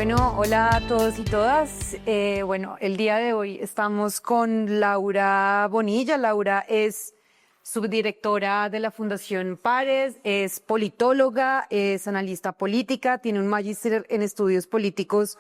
Bueno, hola a todos y todas. Bueno, el día de hoy estamos con Laura Bonilla. Laura es subdirectora de la Fundación Pares, es politóloga, es analista política, tiene un magíster en estudios políticos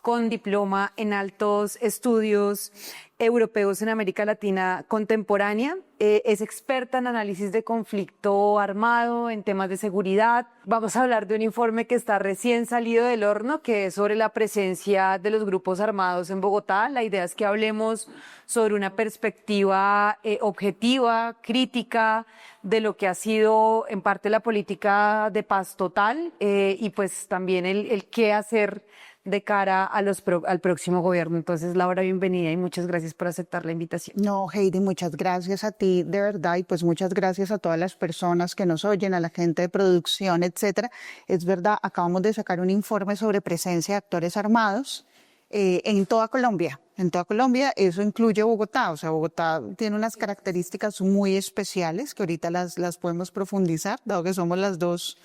con diploma en altos estudios europeos en América Latina contemporánea. Es experta en análisis de conflicto armado, en temas de seguridad. Vamos a hablar de un informe que está recién salido del horno, que es sobre la presencia de los grupos armados en Bogotá. La idea es que hablemos sobre una perspectiva objetiva, crítica, de lo que ha sido en parte la política de paz total y pues también el qué hacer de cara a al próximo gobierno. Entonces, Laura, bienvenida y muchas gracias por aceptar la invitación. No, Heidi, muchas gracias a ti, de verdad, y pues muchas gracias a todas las personas que nos oyen, a la gente de producción, etcétera. Es verdad, acabamos de sacar un informe sobre presencia de actores armados en toda Colombia. En toda Colombia, eso incluye Bogotá. O sea, Bogotá tiene unas características muy especiales que ahorita las podemos profundizar, dado que somos las dos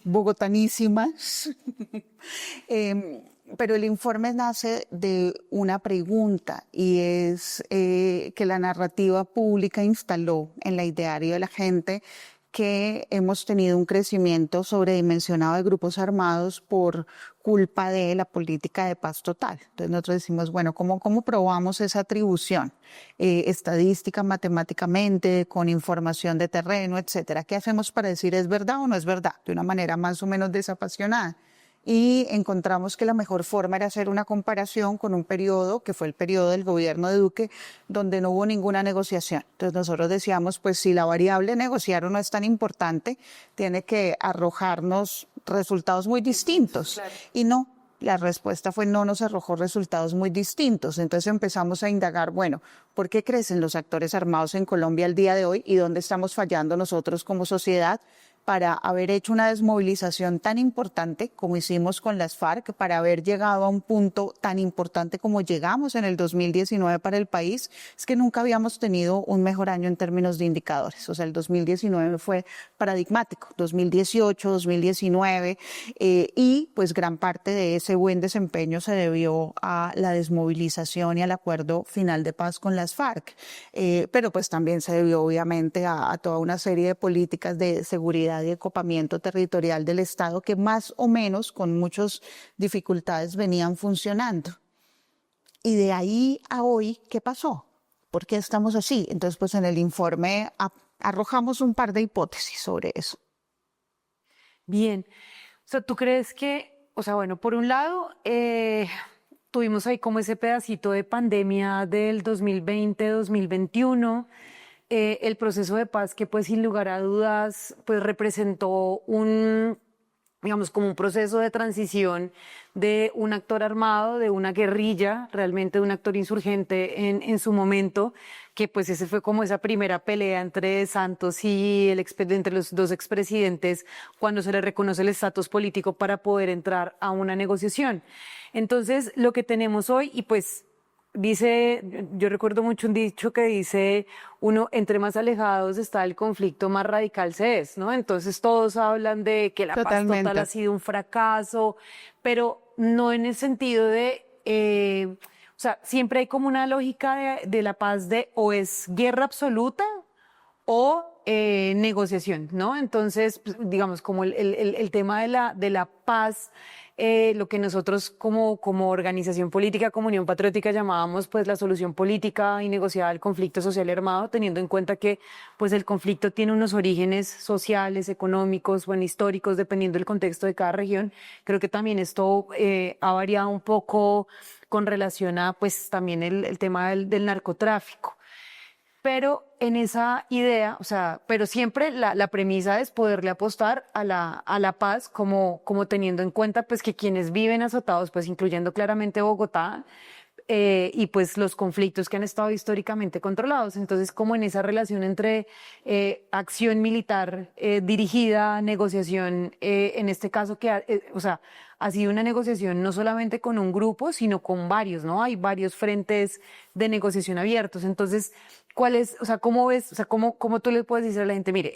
bogotanísimas. Pero el informe nace de una pregunta y es que la narrativa pública instaló en la ideario de la gente que hemos tenido un crecimiento sobredimensionado de grupos armados por culpa de la política de paz total. Entonces nosotros decimos, bueno, ¿cómo probamos esa atribución? Estadística, matemáticamente, con información de terreno, etcétera. ¿Qué hacemos para decir es verdad o no es verdad? De una manera más o menos desapasionada. Y encontramos que la mejor forma era hacer una comparación con un periodo, que fue el periodo del gobierno de Duque, donde no hubo ninguna negociación. Entonces nosotros decíamos, pues si la variable negociar o no es tan importante, tiene que arrojarnos resultados muy distintos. Claro. Y no, la respuesta fue no nos arrojó resultados muy distintos. Entonces empezamos a indagar, bueno, ¿por qué crecen los actores armados en Colombia al día de hoy y dónde estamos fallando nosotros como sociedad para haber hecho una desmovilización tan importante como hicimos con las FARC, para haber llegado a un punto tan importante como llegamos en el 2019 para el país? Es que nunca habíamos tenido un mejor año en términos de indicadores. O sea, el 2019 fue paradigmático, 2018, 2019, y pues gran parte de ese buen desempeño se debió a la desmovilización y al acuerdo final de paz con las FARC. Pero pues también se debió obviamente a toda una serie de políticas de seguridad y de copamiento territorial del Estado que más o menos con muchas dificultades venían funcionando. Y de ahí a hoy, ¿qué pasó? ¿Por qué estamos así? Entonces, pues en el informe arrojamos un par de hipótesis sobre eso. Bien, o sea, ¿tú crees que, o sea, bueno, por un lado, tuvimos ahí como ese pedacito de pandemia del 2020-2021, el proceso de paz que pues sin lugar a dudas pues representó digamos, como un proceso de transición de un actor armado, de una guerrilla, realmente de un actor insurgente en su momento, que pues ese fue como esa primera pelea entre Santos y entre los dos expresidentes cuando se le reconoce el estatus político para poder entrar a una negociación. Entonces, lo que tenemos hoy, y pues yo recuerdo mucho un dicho que dice, uno, entre más alejados está el conflicto, más radical se es, ¿no? Entonces todos hablan de que la paz total ha sido un fracaso, pero no en el sentido de, o sea, siempre hay como una lógica de la paz de o es guerra absoluta o negociación, ¿no? Entonces, pues, digamos, como el tema de la paz, lo que nosotros como organización política, como Unión Patriótica llamábamos pues la solución política y negociada al conflicto social armado, teniendo en cuenta que pues el conflicto tiene unos orígenes sociales, económicos, bueno, históricos, dependiendo del contexto de cada región. Creo que también esto ha variado un poco con relación a pues también el tema del narcotráfico. Pero en esa idea, o sea, pero siempre la premisa es poderle apostar a la paz como teniendo en cuenta pues que quienes viven azotados, pues incluyendo claramente Bogotá, y pues los conflictos que han estado históricamente controlados. Entonces, como en esa relación entre acción militar dirigida, negociación, en este caso o sea, ha sido una negociación no solamente con un grupo, sino con varios, ¿no? Hay varios frentes de negociación abiertos. Entonces, o sea, cómo ves, o sea, cómo tú le puedes decir a la gente, mire,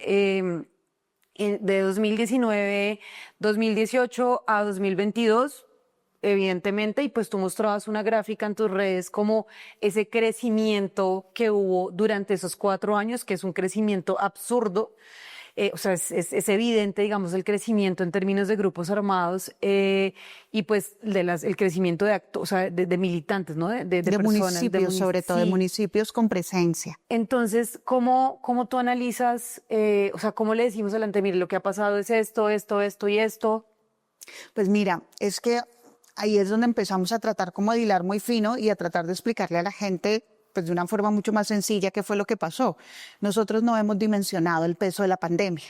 de 2019, 2018 a 2022, evidentemente, y pues tú mostrabas una gráfica en tus redes como ese crecimiento que hubo durante esos 4 años, que es un crecimiento absurdo. O sea, es evidente, digamos, el crecimiento en términos de grupos armados y pues el crecimiento de actos, o sea, de militantes, ¿no? De De personas, municipios, sobre todo, de sí. municipios con presencia. Entonces, ¿cómo tú analizas, o sea, cómo le decimos adelante, mire, lo que ha pasado es esto, esto, esto y esto? Pues mira, es que ahí es donde empezamos a tratar como de hilar muy fino y a tratar de explicarle a la gente pues de una forma mucho más sencilla qué fue lo que pasó. Nosotros no hemos dimensionado el peso de la pandemia.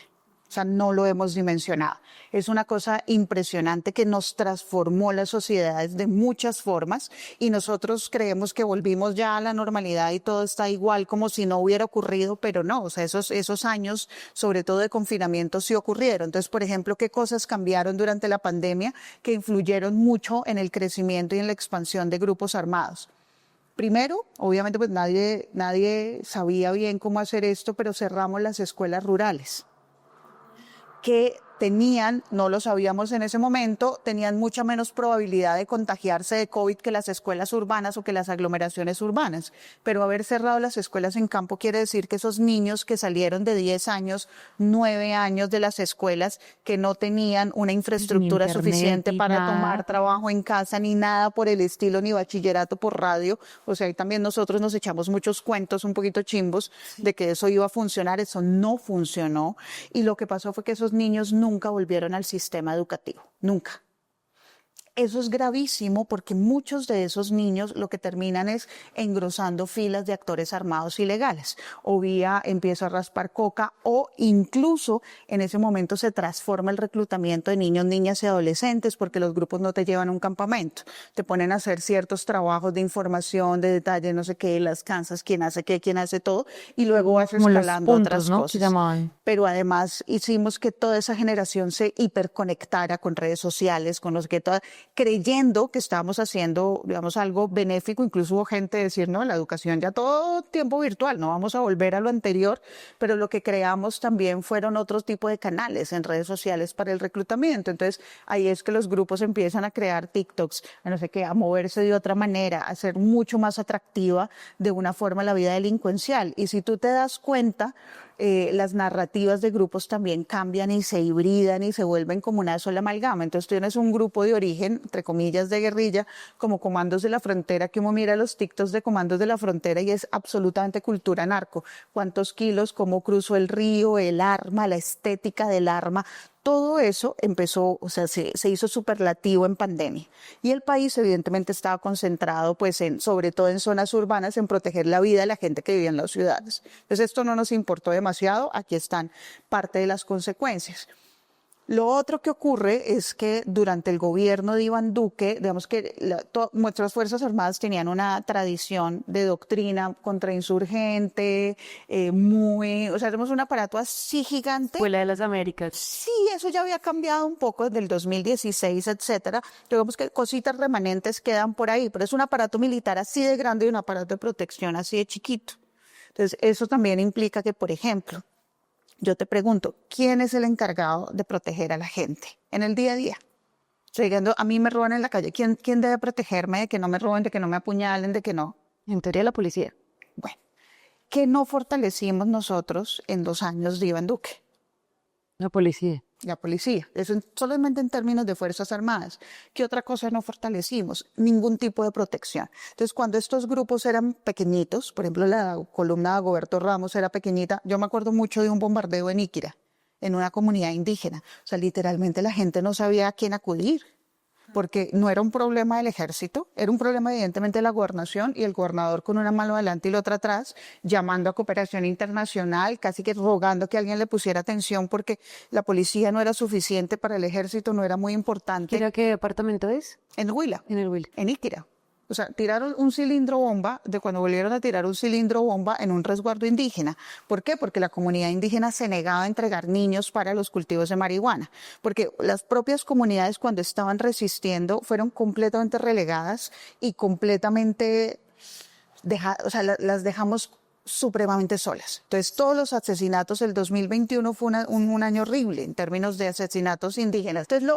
O sea, no lo hemos dimensionado. Es una cosa impresionante que nos transformó las sociedades de muchas formas y nosotros creemos que volvimos ya a la normalidad y todo está igual como si no hubiera ocurrido, pero no. O sea, esos años, sobre todo de confinamiento, sí ocurrieron. Entonces, por ejemplo, ¿qué cosas cambiaron durante la pandemia que influyeron mucho en el crecimiento y en la expansión de grupos armados? Primero, obviamente, pues nadie sabía bien cómo hacer esto, pero cerramos las escuelas rurales que tenían, no lo sabíamos en ese momento, tenían mucha menos probabilidad de contagiarse de COVID que las escuelas urbanas o que las aglomeraciones urbanas. Pero haber cerrado las escuelas en campo quiere decir que esos niños que salieron de 10 años, 9 años de las escuelas, que no tenían una infraestructura suficiente para tomar trabajo en casa, ni nada por el estilo, ni bachillerato por radio. O sea, ahí también nosotros nos echamos muchos cuentos un poquito chimbos de que eso iba a funcionar, eso no funcionó. Y lo que pasó fue que esos niños nunca volvieron al sistema educativo, nunca. Eso es gravísimo porque muchos de esos niños lo que terminan es engrosando filas de actores armados ilegales. O vía empiezo a raspar coca o incluso en ese momento se transforma el reclutamiento de niños, niñas y adolescentes porque los grupos no te llevan a un campamento. Te ponen a hacer ciertos trabajos de información, de detalle, no sé qué, las cansas, quién hace qué, quién hace todo y luego vas escalando otras cosas. Pero además hicimos que toda esa generación se hiperconectara con redes sociales, con los que todas creyendo que estábamos haciendo, digamos, algo benéfico. Incluso hubo gente decir, no, la educación ya todo tiempo virtual, no vamos a volver a lo anterior, pero lo que creamos también fueron otro tipo de canales en redes sociales para el reclutamiento. Entonces, ahí es que los grupos empiezan a crear TikToks, a no sé qué, a moverse de otra manera, a ser mucho más atractiva de una forma la vida delincuencial. Y si tú te das cuenta, las narrativas de grupos también cambian y se hibridan y se vuelven como una sola amalgama. Entonces tienes un grupo de origen, entre comillas, de guerrilla, como Comandos de la Frontera, que uno mira los TikToks de Comandos de la Frontera y es absolutamente cultura narco. ¿Cuántos kilos? ¿Cómo cruzó el río? El arma, la estética del arma. Todo eso empezó, o sea, se hizo superlativo en pandemia. Y el país evidentemente estaba concentrado, pues, sobre todo en zonas urbanas, en proteger la vida de la gente que vivía en las ciudades. Entonces esto no nos importó demasiado, aquí están parte de las consecuencias. Lo otro que ocurre es que durante el gobierno de Iván Duque, digamos que nuestras Fuerzas Armadas tenían una tradición de doctrina contrainsurgente, o sea, tenemos un aparato así gigante. Escuela de las Américas. Sí, eso ya había cambiado un poco desde el 2016, etcétera. Digamos que cositas remanentes quedan por ahí, pero es un aparato militar así de grande y un aparato de protección así de chiquito. Entonces, eso también implica que, por ejemplo, yo te pregunto, ¿quién es el encargado de proteger a la gente en el día a día? Llegando, a mí me roban en la calle, ¿quién debe protegerme de que no me roben, de que no me apuñalen, de que no? En teoría la policía. Bueno, ¿qué no fortalecimos nosotros en 2 años de Iván Duque? La policía. La policía, eso solamente en términos de Fuerzas Armadas. ¿Qué otra cosa no fortalecimos? Ningún tipo de protección. Entonces, cuando estos grupos eran pequeñitos, por ejemplo, la columna de Agoberto Ramos era pequeñita, yo me acuerdo mucho de un bombardeo en Iquira, en una comunidad indígena. O sea, literalmente la gente no sabía a quién acudir, porque no era un problema del ejército, era un problema evidentemente de la gobernación y el gobernador con una mano adelante y la otra atrás, llamando a cooperación internacional, casi que rogando que alguien le pusiera atención porque la policía no era suficiente para el ejército, no era muy importante. ¿Qué departamento es? En el Huila. En el Huila. En Iquira. O sea, tiraron un cilindro bomba de cuando volvieron a tirar un cilindro bomba en un resguardo indígena. ¿Por qué? Porque la comunidad indígena se negaba a entregar niños para los cultivos de marihuana. Porque las propias comunidades cuando estaban resistiendo fueron completamente relegadas y completamente, o sea, las dejamos supremamente solas. Entonces, todos los asesinatos del 2021 fue un año horrible en términos de asesinatos indígenas. Entonces,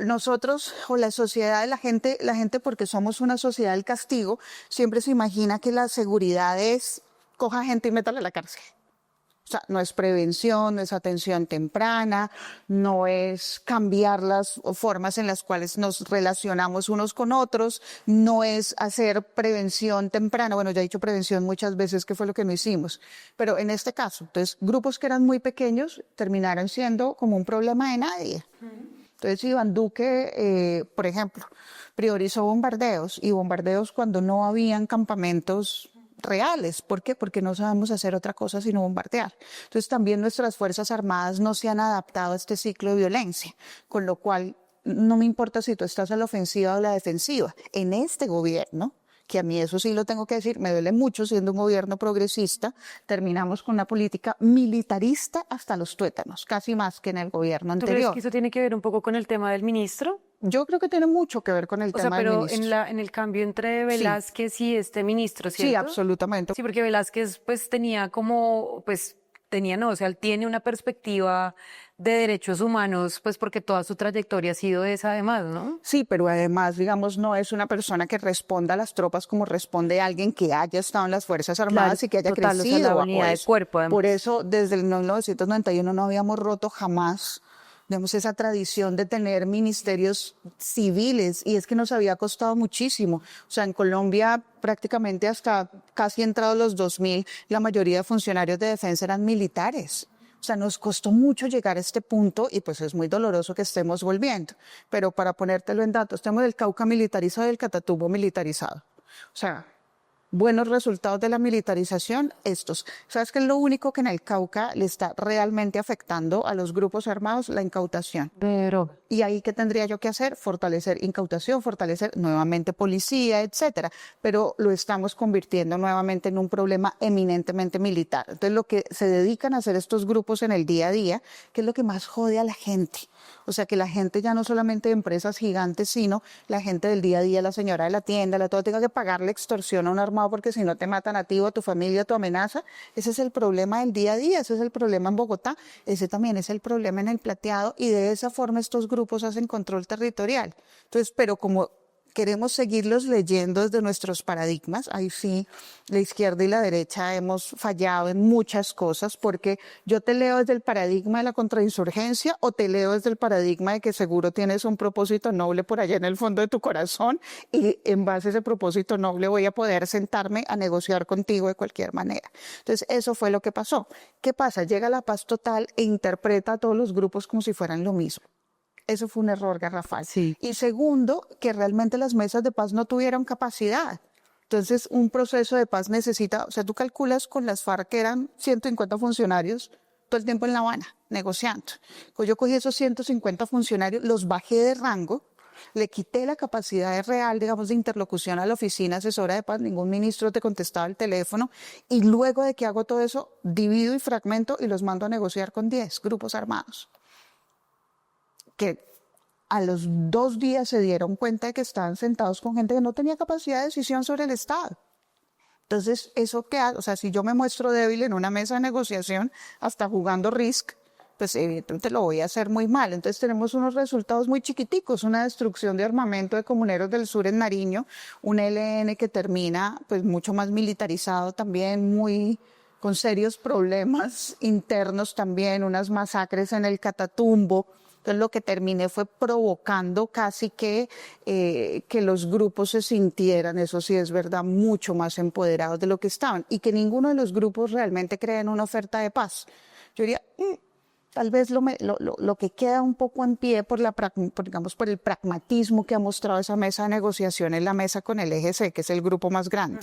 nosotros o la sociedad, la gente, porque somos una sociedad del castigo, siempre se imagina que la seguridad es coja gente y métala a la cárcel. O sea, no es prevención, no es atención temprana, no es cambiar las formas en las cuales nos relacionamos unos con otros, no es hacer prevención temprana. Bueno, ya he dicho prevención muchas veces, que fue lo que no hicimos. Pero en este caso, entonces, grupos que eran muy pequeños terminaron siendo como un problema de nadie. Entonces, Iván Duque, por ejemplo, priorizó bombardeos, y bombardeos cuando no habían campamentos reales. ¿Por qué? Porque no sabemos hacer otra cosa sino bombardear. Entonces también nuestras Fuerzas Armadas no se han adaptado a este ciclo de violencia, con lo cual no me importa si tú estás a la ofensiva o a la defensiva. En este gobierno, que a mí eso sí lo tengo que decir, me duele mucho siendo un gobierno progresista, terminamos con una política militarista hasta los tuétanos, casi más que en el gobierno ¿Tú anterior. crees que eso tiene que ver un poco con el tema del ministro? Yo creo que tiene mucho que ver con el tema del Pero ministro. en el cambio entre Velázquez y este ministro, ¿cierto? Sí, absolutamente. Sí, porque Velázquez pues tenía como, pues tenía, no, o sea, él tiene una perspectiva de derechos humanos, pues porque toda su trayectoria ha sido esa además, ¿no? Sí, pero además, digamos, no es una persona que responda a las tropas como responde alguien que haya estado en las Fuerzas Armadas, Claro, y que haya total, o sea, crecido la bajo unidad de eso. cuerpo, además. Por eso, desde el 1991 no habíamos roto jamás, digamos, esa tradición de tener ministerios civiles, y es que nos había costado muchísimo. O sea, en Colombia prácticamente hasta casi entrados los 2000, la mayoría de funcionarios de defensa eran militares. O sea, nos costó mucho llegar a este punto, y pues es muy doloroso que estemos volviendo. Pero para ponértelo en datos, tenemos el Cauca militarizado y el Catatumbo militarizado. O sea, buenos resultados de la militarización, estos. ¿Sabes qué es lo único que en el Cauca le está realmente afectando a los grupos armados? La incautación. Pero ¿Y ahí qué tendría yo que hacer? Fortalecer incautación, fortalecer nuevamente policía, etcétera. Pero lo estamos convirtiendo nuevamente en un problema eminentemente militar. Entonces, lo que se dedican a hacer estos grupos en el día a día, que es lo que más jode a la gente. O sea, que la gente ya no solamente de empresas gigantes, sino la gente del día a día, la señora de la tienda, la todo, tenga que pagarle extorsión a un armado porque si no te matan a ti o a tu familia, tu amenaza. Ese es el problema del día a día, ese es el problema en Bogotá, ese también es el problema en el Plateado, y de esa forma estos grupos hacen control territorial. Entonces, pero como queremos seguirlos leyendo desde nuestros paradigmas, ahí sí la izquierda y la derecha hemos fallado en muchas cosas, porque yo te leo desde el paradigma de la contrainsurgencia, o te leo desde el paradigma de que seguro tienes un propósito noble por allá en el fondo de tu corazón, y en base a ese propósito noble voy a poder sentarme a negociar contigo de cualquier manera. Entonces eso fue lo que pasó. ¿Qué pasa? Llega la paz total e interpreta a todos los grupos como si fueran lo mismo. Eso fue un error garrafal. Sí. Y segundo, que realmente las mesas de paz no tuvieron capacidad. Entonces, un proceso de paz necesita, o sea, tú calculas con las FARC que eran 150 funcionarios todo el tiempo en La Habana, negociando. Pues yo cogí esos 150 funcionarios, los bajé de rango, le quité la capacidad real, digamos, de interlocución a la oficina asesora de paz, ningún ministro te contestaba el teléfono, y luego de que hago todo eso, divido y fragmento y los mando a negociar con 10 grupos armados, que a los 2 días se dieron cuenta de que estaban sentados con gente que no tenía capacidad de decisión sobre el Estado. Entonces, ¿eso qué hace? O sea, si yo me muestro débil en una mesa de negociación, hasta jugando Risk, pues evidentemente lo voy a hacer muy mal. Entonces tenemos unos resultados muy chiquiticos, una destrucción de armamento de Comuneros del Sur en Nariño, un ELN que termina pues mucho más militarizado también, muy con serios problemas internos también, unas masacres en el Catatumbo. Entonces lo que terminé fue provocando casi que los grupos se sintieran, eso sí es verdad, mucho más empoderados de lo que estaban, y que ninguno de los grupos realmente cree en una oferta de paz. Yo diría, tal vez lo que queda un poco en pie por el pragmatismo que ha mostrado esa mesa de negociación es la mesa con el Eje C, que es el grupo más grande.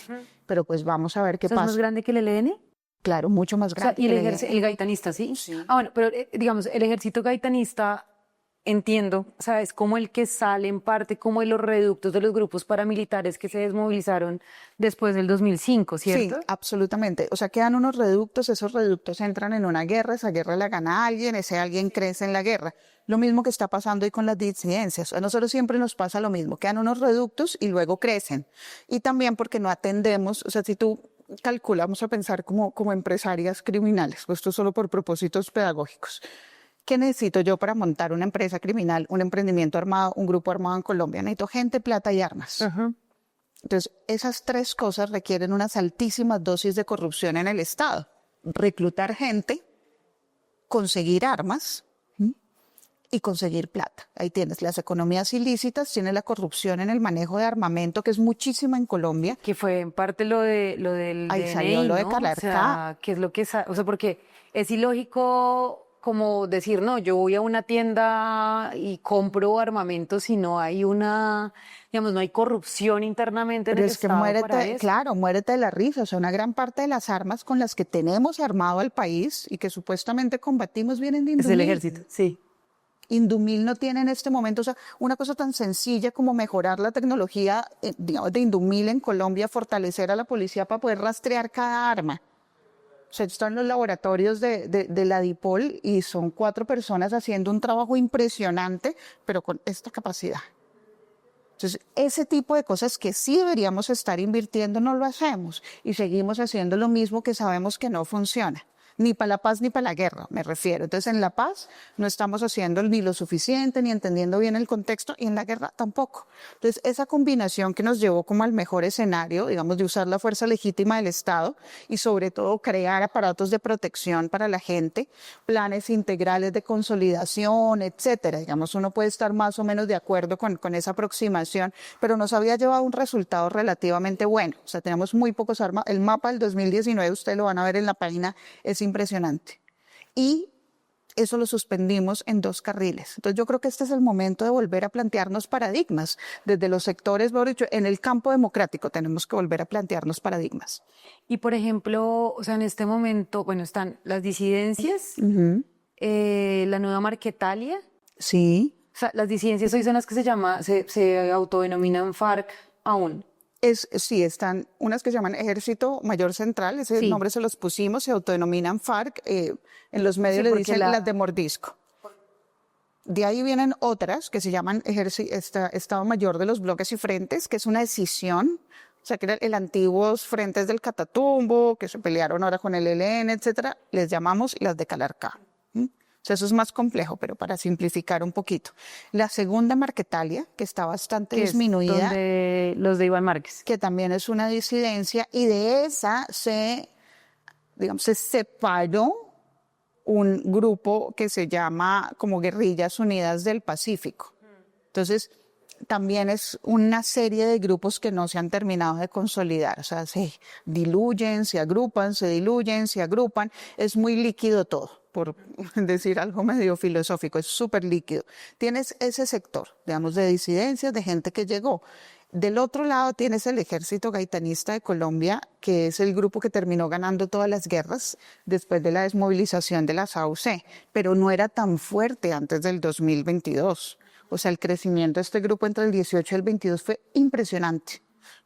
Pero pues vamos a ver qué pasa. ¿Es más grande que el ELN? Claro, mucho más grande. O sea, y el gaitanista, ¿sí? Sí. Ah, bueno, pero digamos, el ejército gaitanista, entiendo, o sea, es como el que sale en parte como de los reductos de los grupos paramilitares que se desmovilizaron después del 2005, ¿cierto? Sí, absolutamente. O sea, quedan unos reductos, esos reductos entran en una guerra, esa guerra la gana alguien, ese alguien crece en la guerra. Lo mismo que está pasando hoy con las disidencias. A nosotros siempre nos pasa lo mismo, quedan unos reductos y luego crecen. Y también porque no atendemos, o sea, si tú calcula, vamos a pensar como empresarias criminales, pues esto solo por propósitos pedagógicos. ¿Qué necesito yo para montar una empresa criminal, un emprendimiento armado, un grupo armado en Colombia? Necesito gente, plata y armas. Entonces, esas tres cosas requieren unas altísimas dosis de corrupción en el Estado. Reclutar gente, conseguir armas y conseguir plata. Ahí tienes las economías ilícitas, tienes la corrupción en el manejo de armamento, que es muchísima en Colombia. Que fue en parte lo del Ahí DNI, salió lo de ¿no? Calarcá. O sea, que es lo que... O sea, porque es ilógico como decir, no, yo voy a una tienda y compro armamento si no hay una, digamos, no hay corrupción internamente en Pero el es que Estado para muérete, eso. claro, muérete de la risa. O sea, una gran parte de las armas con las que tenemos armado al país y que supuestamente combatimos vienen de Es el Indumil. ejército, sí. Indumil no tiene en este momento, o sea, una cosa tan sencilla como mejorar la tecnología, digamos, de Indumil en Colombia, fortalecer a la policía para poder rastrear cada arma. O sea, están los laboratorios de la DIPOL y son 4 personas haciendo un trabajo impresionante, pero con esta capacidad. Entonces, ese tipo de cosas que sí deberíamos estar invirtiendo no lo hacemos y seguimos haciendo lo mismo que sabemos que no funciona. Ni para la paz ni para la guerra, me refiero. Entonces, en la paz no estamos haciendo ni lo suficiente, ni entendiendo bien el contexto, y en la guerra tampoco. Entonces, esa combinación que nos llevó como al mejor escenario, digamos, de usar la fuerza legítima del Estado y sobre todo crear aparatos de protección para la gente, planes integrales de consolidación, etcétera. Digamos, uno puede estar más o menos de acuerdo con esa aproximación, pero nos había llevado un resultado relativamente bueno. O sea, tenemos muy pocos armas. El mapa del 2019, ustedes lo van a ver en la página, es impresionante. Y eso lo suspendimos en 2 carriles. Entonces yo creo que este es el momento de volver a plantearnos paradigmas. Desde los sectores, mejor dicho, en el campo democrático tenemos que volver a plantearnos paradigmas. Y por ejemplo, o sea, en este momento, bueno, están las disidencias, la nueva Marquetalia. Sí. O sea, las disidencias hoy son las que se autodenominan FARC aún. Sí, están unas que se llaman Ejército Mayor Central, ese Sí. nombre se los pusimos, se autodenominan FARC, en los medios Sí, le porque dicen las de mordisco. De ahí vienen otras que se llaman Estado Mayor de los Bloques y Frentes, que es una decisión, o sea, que eran el antiguos frentes del Catatumbo, que se pelearon ahora con el ELN, etcétera, les llamamos las de Calarcá. O sea, eso es más complejo, pero para simplificar un poquito. La segunda Marquetalia, que está bastante que es disminuida, donde los de Iván Márquez. que también es una disidencia, y de esa digamos, se separó un grupo que se llama como Guerrillas Unidas del Pacífico. Entonces, también es una serie de grupos que no se han terminado de consolidar. O sea, se diluyen, se agrupan, se diluyen, se agrupan. Es muy líquido todo, por decir algo medio filosófico, es súper líquido. Tienes ese sector, digamos, de disidencias, de gente que llegó. Del otro lado tienes el Ejército Gaitanista de Colombia, que es el grupo que terminó ganando todas las guerras después de la desmovilización de las AUC, pero no era tan fuerte antes del 2022. O sea, el crecimiento de este grupo entre el 18 y el 22 fue impresionante.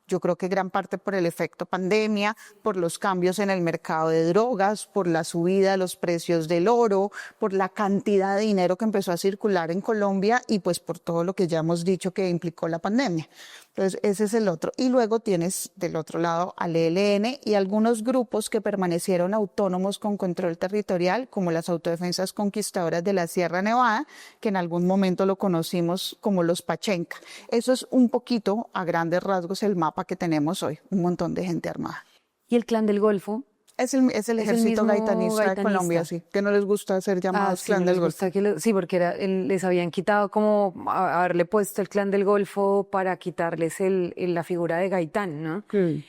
Yo creo que gran parte por el efecto pandemia, por los cambios en el mercado de drogas, por la subida de los precios del oro, por la cantidad de dinero que empezó a circular en Colombia y pues por todo lo que ya hemos dicho que implicó la pandemia. Entonces, ese es el otro. Y luego tienes del otro lado al ELN y algunos grupos que permanecieron autónomos con control territorial, como las Autodefensas Conquistadoras de la Sierra Nevada, que en algún momento lo conocimos como los Pachenca. Eso es un poquito, a grandes rasgos, el mapa que tenemos hoy, un montón de gente armada. ¿Y el Clan del Golfo? Es el Ejército mismo Gaitanista de Colombia, sí, que no les gusta ser llamados sí, Clan no del les Golfo. gusta sí, porque les habían quitado como haberle puesto el Clan del Golfo para quitarles la figura de Gaitán, ¿no? Sí.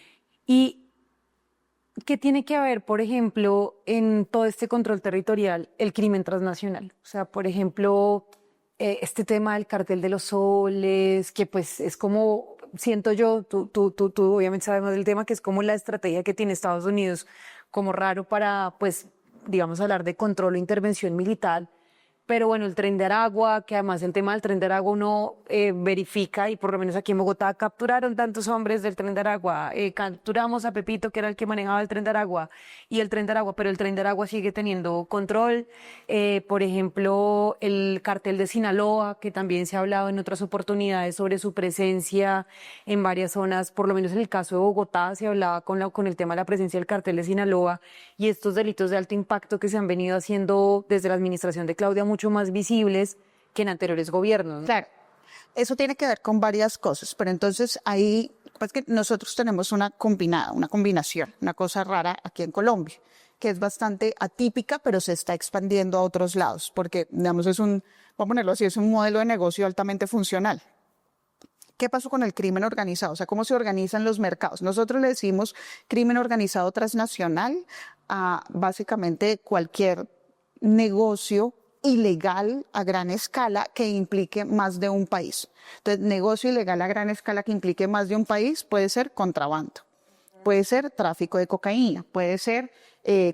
¿Y qué tiene que haber, por ejemplo, en todo este control territorial, el crimen transnacional? O sea, por ejemplo, este tema del cartel de los soles, que pues es como, siento yo, tú obviamente sabes más del tema, que es como la estrategia que tiene Estados Unidos como raro para, pues, digamos, hablar de control o intervención militar, Pero bueno, el Tren de Aragua, que además el tema del Tren de Aragua uno verifica, y por lo menos aquí en Bogotá capturaron tantos hombres del Tren de Aragua, capturamos a Pepito, que era el que manejaba el Tren de Aragua, y el Tren de Aragua, pero el Tren de Aragua sigue teniendo control. Por ejemplo, el cartel de Sinaloa, que también se ha hablado en otras oportunidades sobre su presencia en varias zonas, por lo menos en el caso de Bogotá se hablaba con el tema de la presencia del cartel de Sinaloa y estos delitos de alto impacto que se han venido haciendo desde la administración de Claudia mucho más visibles que en anteriores gobiernos, ¿no? Claro, eso tiene que ver con varias cosas, pero entonces ahí, pues que nosotros tenemos una combinación, una cosa rara aquí en Colombia, que es bastante atípica, pero se está expandiendo a otros lados, porque, digamos, vamos a ponerlo así, es un modelo de negocio altamente funcional. ¿Qué pasó con el crimen organizado? O sea, ¿cómo se organizan los mercados? Nosotros le decimos crimen organizado transnacional a básicamente cualquier negocio ilegal a gran escala que implique más de un país. Entonces, negocio ilegal a gran escala que implique más de un país puede ser contrabando, puede ser tráfico de cocaína, puede ser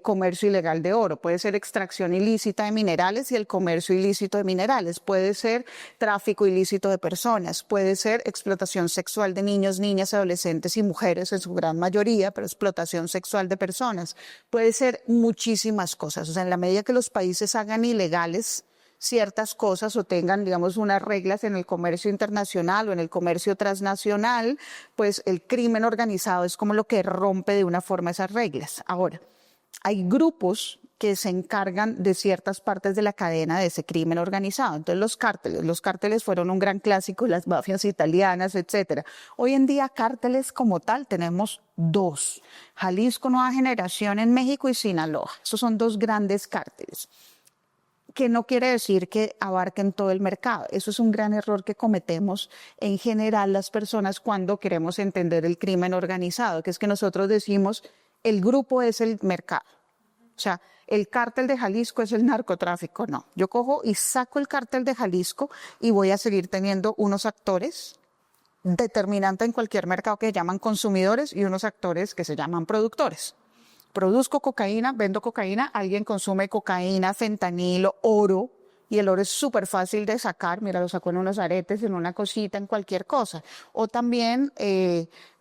comercio ilegal de oro, puede ser extracción ilícita de minerales y el comercio ilícito de minerales, puede ser tráfico ilícito de personas, puede ser explotación sexual de niños, niñas, adolescentes y mujeres en su gran mayoría, pero explotación sexual de personas, puede ser muchísimas cosas. O sea, en la medida que los países hagan ilegales ciertas cosas o tengan, digamos, unas reglas en el comercio internacional o en el comercio transnacional, pues el crimen organizado es como lo que rompe de una forma esas reglas. Ahora, hay grupos que se encargan de ciertas partes de la cadena de ese crimen organizado. Entonces los cárteles fueron un gran clásico, las mafias italianas, etcétera. Hoy en día cárteles como tal tenemos dos: Jalisco Nueva Generación en México y Sinaloa. Esos son dos grandes cárteles, que no quiere decir que abarquen todo el mercado. Eso es un gran error que cometemos en general las personas cuando queremos entender el crimen organizado, que es que nosotros decimos el grupo es el mercado. O sea, el cártel de Jalisco es el narcotráfico. No, yo cojo y saco el cártel de Jalisco y voy a seguir teniendo unos actores determinantes en cualquier mercado que se llaman consumidores y unos actores que se llaman productores. Produzco cocaína, vendo cocaína, alguien consume cocaína, fentanilo, oro, y el oro es súper fácil de sacar, mira, lo saco en unos aretes, en una cosita, en cualquier cosa. O también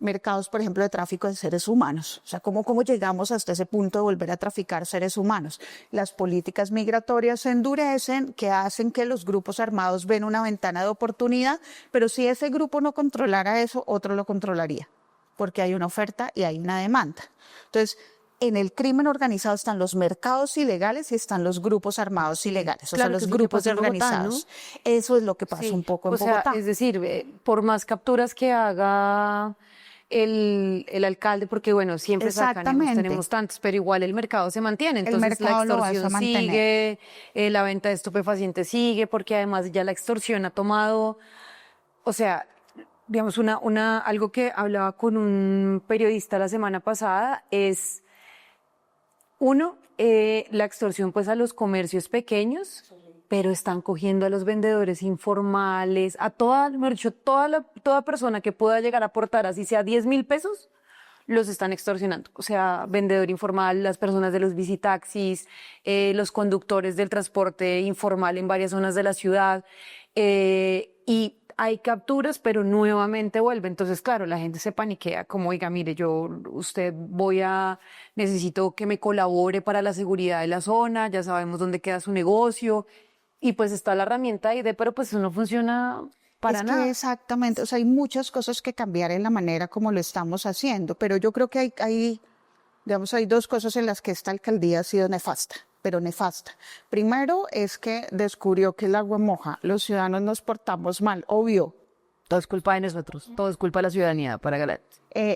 mercados, por ejemplo, de tráfico de seres humanos. O sea, ¿cómo llegamos hasta ese punto de volver a traficar seres humanos? Las políticas migratorias se endurecen, que hacen que los grupos armados ven una ventana de oportunidad, pero si ese grupo no controlara eso, otro lo controlaría, porque hay una oferta y hay una demanda. Entonces, en el crimen organizado están los mercados ilegales y están los grupos armados ilegales, Claro, o sea, los que es lo que grupos pasa en Bogotá, organizados. ¿no? Eso es lo que pasa Sí, un poco en o sea, Bogotá. es decir, por más capturas que haga el alcalde, porque bueno, siempre sacan, Exactamente. tenemos tantos, pero igual el mercado se mantiene, entonces la mercado lo vas a extorsión mantener. sigue, la venta de estupefacientes sigue, porque además ya la extorsión ha tomado, o sea, digamos, algo que hablaba con un periodista la semana pasada es, la extorsión pues a los comercios pequeños, pero están cogiendo a los vendedores informales, a mejor dicho, toda persona que pueda llegar a aportar así sea 10.000 pesos, los están extorsionando. O sea, vendedor informal, las personas de los bicitaxis, los conductores del transporte informal en varias zonas de la ciudad, y hay capturas, pero nuevamente vuelve. Entonces, claro, la gente se paniquea, como, oiga, mire, necesito que me colabore para la seguridad de la zona, ya sabemos dónde queda su negocio, y pues está la herramienta ahí pero pues eso no funciona para nada. Exactamente, o sea, hay muchas cosas que cambiar en la manera como lo estamos haciendo, pero yo creo que hay dos cosas en las que esta alcaldía ha sido nefasta, pero nefasta. Primero es que descubrió que el agua moja, los ciudadanos nos portamos mal, obvio. Todo es culpa de nosotros, todo es culpa de la ciudadanía para ganar.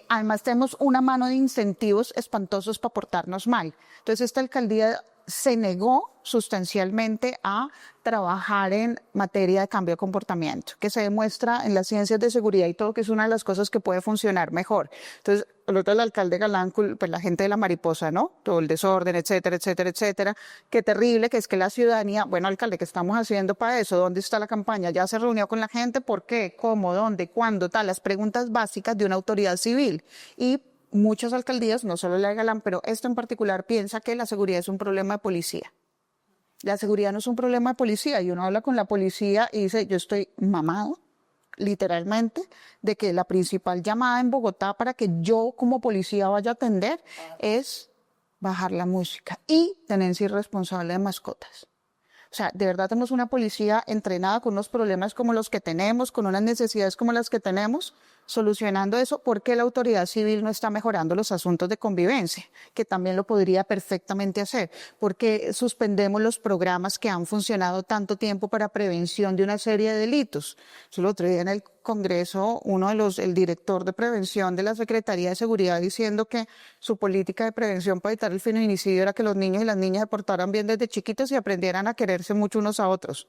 Además tenemos una mano de incentivos espantosos para portarnos mal. Entonces esta alcaldía se negó sustancialmente a trabajar en materia de cambio de comportamiento, que se demuestra en las ciencias de seguridad y todo que es una de las cosas que puede funcionar mejor. Entonces, el otro, el alcalde Galán, pues la gente de la mariposa, ¿no? Todo el desorden, etcétera, etcétera, etcétera. Qué terrible que es que la ciudadanía, bueno, alcalde, ¿qué estamos haciendo para eso? ¿Dónde está la campaña? ¿Ya se reunió con la gente? ¿Por qué? ¿Cómo? ¿Dónde? ¿Cuándo? Tal, las preguntas básicas de una autoridad civil. Y muchas alcaldías, no solo la de Galán, pero esto en particular, piensa que la seguridad es un problema de policía. La seguridad no es un problema de policía, y uno habla con la policía y dice, yo estoy mamado, literalmente, de que la principal llamada en Bogotá para que yo como policía vaya a atender es bajar la música y tenencia irresponsable de mascotas. O sea, de verdad tenemos una policía entrenada con unos problemas como los que tenemos, con unas necesidades como las que tenemos, solucionando eso. ¿Por qué la autoridad civil no está mejorando los asuntos de convivencia? Que también lo podría perfectamente hacer. ¿Por qué suspendemos los programas que han funcionado tanto tiempo para prevención de una serie de delitos? Yo el otro día en el Congreso, el director de prevención de la Secretaría de Seguridad diciendo que su política de prevención para evitar el feminicidio era que los niños y las niñas se portaran bien desde chiquitos y aprendieran a quererse mucho unos a otros.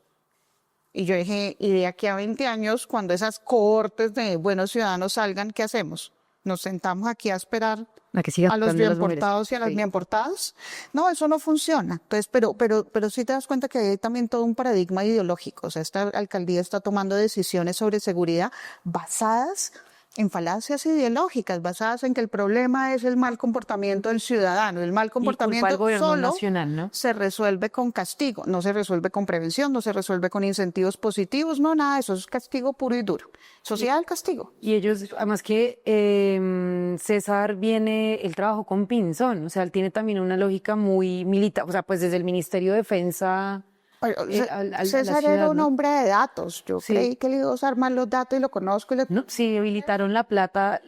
Y yo dije, y de aquí a 20 años, cuando esas cohortes de buenos ciudadanos salgan, ¿qué hacemos? ¿Nos sentamos aquí a esperar La que siga a los tocando bien portados y a las Sí. bien portadas? No, eso no funciona. Entonces, pero sí te das cuenta que hay también todo un paradigma ideológico. O sea, esta alcaldía está tomando decisiones sobre seguridad basadas en falacias ideológicas, basadas en que el problema es el mal comportamiento del ciudadano. El mal Y culpa al comportamiento gobierno solo nacional, ¿no? se resuelve con castigo, no se resuelve con prevención, no se resuelve con incentivos positivos, no, nada, eso es castigo puro y duro. Sociedad del castigo. Y ellos, además que César viene, él trabajó con Pinzón, o sea, él tiene también una lógica muy militar, o sea, pues desde el Ministerio de Defensa Pero, a la César ciudad, era un ¿no? hombre de datos. Yo Sí. creí que le iba a usar más los datos y lo conozco y le... No, sí, habilitaron la plata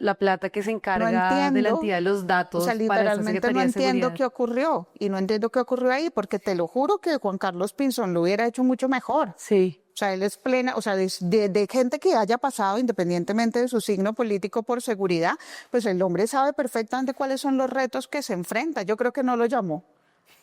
que se No encarga de la entiendo. entidad de los O datos sea, para esta literalmente no Secretaría de entiendo Seguridad. qué ocurrió. Y no entiendo qué ocurrió ahí, porque te lo juro que Juan Carlos Pinzón lo hubiera hecho mucho mejor. Sí. O sea, él es plena, o sea, de gente que haya pasado, independientemente de su signo político por seguridad, pues el hombre sabe perfectamente cuáles son los retos que se enfrenta. Yo creo que no lo llamó.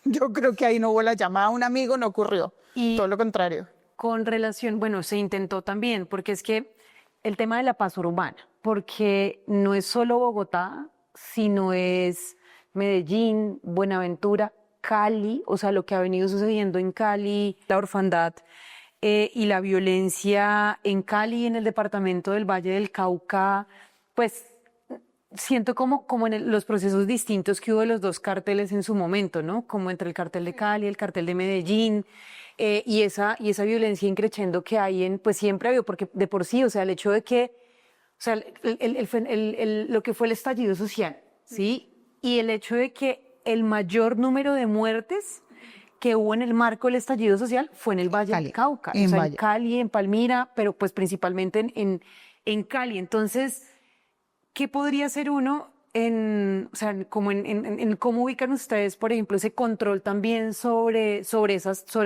Yo creo que ahí no hubo la llamada a un amigo, no ocurrió. Y Todo lo contrario. con relación, bueno, se intentó también, porque es que el tema de la paz urbana, porque no es solo Bogotá, sino es Medellín, Buenaventura, Cali, o sea, lo que ha venido sucediendo en Cali, la orfandad y la violencia en Cali, en el departamento del Valle del Cauca, pues siento como en los procesos distintos que hubo de los dos cárteles en su momento, ¿no? Como entre el cartel de Cali, el cartel de Medellín, y esa violencia increciendo que hay pues siempre ha habido, porque de por sí, o sea, el hecho de que, o sea, lo que fue el estallido social, ¿sí? Y el hecho de que el mayor número de muertes que hubo en el marco del estallido social fue en el Valle Cali, del Cauca, en o sea, en Valle. Cali, en Palmira, pero pues principalmente en Cali. Entonces, ¿qué podría hacer uno o sea, como en cómo ubican ustedes, por ejemplo, ese control también sobre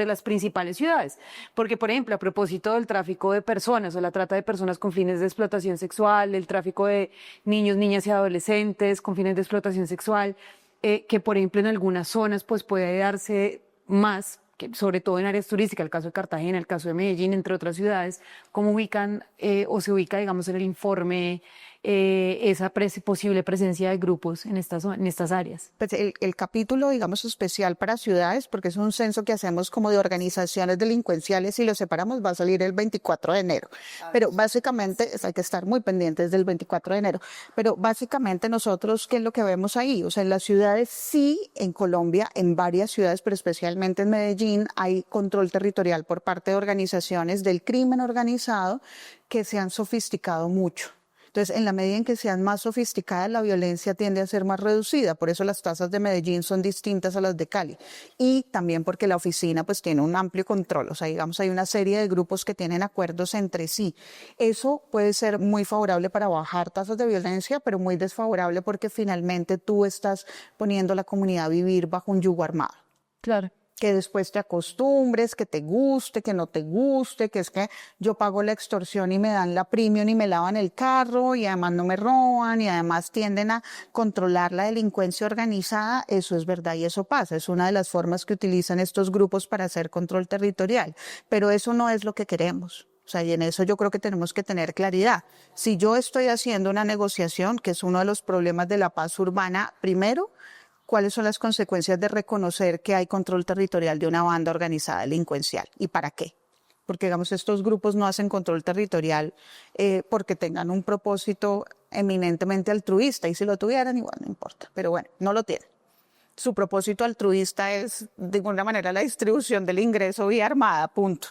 las principales ciudades? Porque, por ejemplo, a propósito del tráfico de personas o la trata de personas con fines de explotación sexual, el tráfico de niños, niñas y adolescentes con fines de explotación sexual, que, por ejemplo, en algunas zonas pues puede darse más, sobre todo en áreas turísticas, el caso de Cartagena, el caso de Medellín, entre otras ciudades, ¿cómo ubican o se ubica, digamos, en el informe esa posible presencia de grupos en estas áreas? Pues el capítulo, digamos, especial para ciudades, porque es un censo que hacemos como de organizaciones delincuenciales y lo separamos, va a salir el 24 de enero. Pero básicamente, hay que estar muy pendientes del 24 de enero. Pero básicamente nosotros, ¿qué es lo que vemos ahí? O sea, en las ciudades sí, en Colombia, en varias ciudades, pero especialmente en Medellín, hay control territorial por parte de organizaciones del crimen organizado que se han sofisticado mucho. Entonces, en la medida en que sean más sofisticadas, la violencia tiende a ser más reducida. Por eso las tasas de Medellín son distintas a las de Cali. Y también porque la oficina pues tiene un amplio control. O sea, digamos, hay una serie de grupos que tienen acuerdos entre sí. Eso puede ser muy favorable para bajar tasas de violencia, pero muy desfavorable porque finalmente tú estás poniendo a la comunidad a vivir bajo un yugo armado. Claro. Que después te acostumbres, que te guste, que no te guste, que es que yo pago la extorsión y me dan la premium y me lavan el carro y además no me roban y además tienden a controlar la delincuencia organizada. Eso es verdad y eso pasa. Es una de las formas que utilizan estos grupos para hacer control territorial. Pero eso no es lo que queremos. O sea, y en eso yo creo que tenemos que tener claridad. Si yo estoy haciendo una negociación, que es uno de los problemas de la paz urbana, primero, ¿cuáles son las consecuencias de reconocer que hay control territorial de una banda organizada delincuencial? ¿Y para qué? Porque, digamos, estos grupos no hacen control territorial porque tengan un propósito eminentemente altruista. Y si lo tuvieran, igual no importa. Pero bueno, no lo tienen. su propósito altruista es, de alguna manera, la distribución del ingreso vía armada, punto.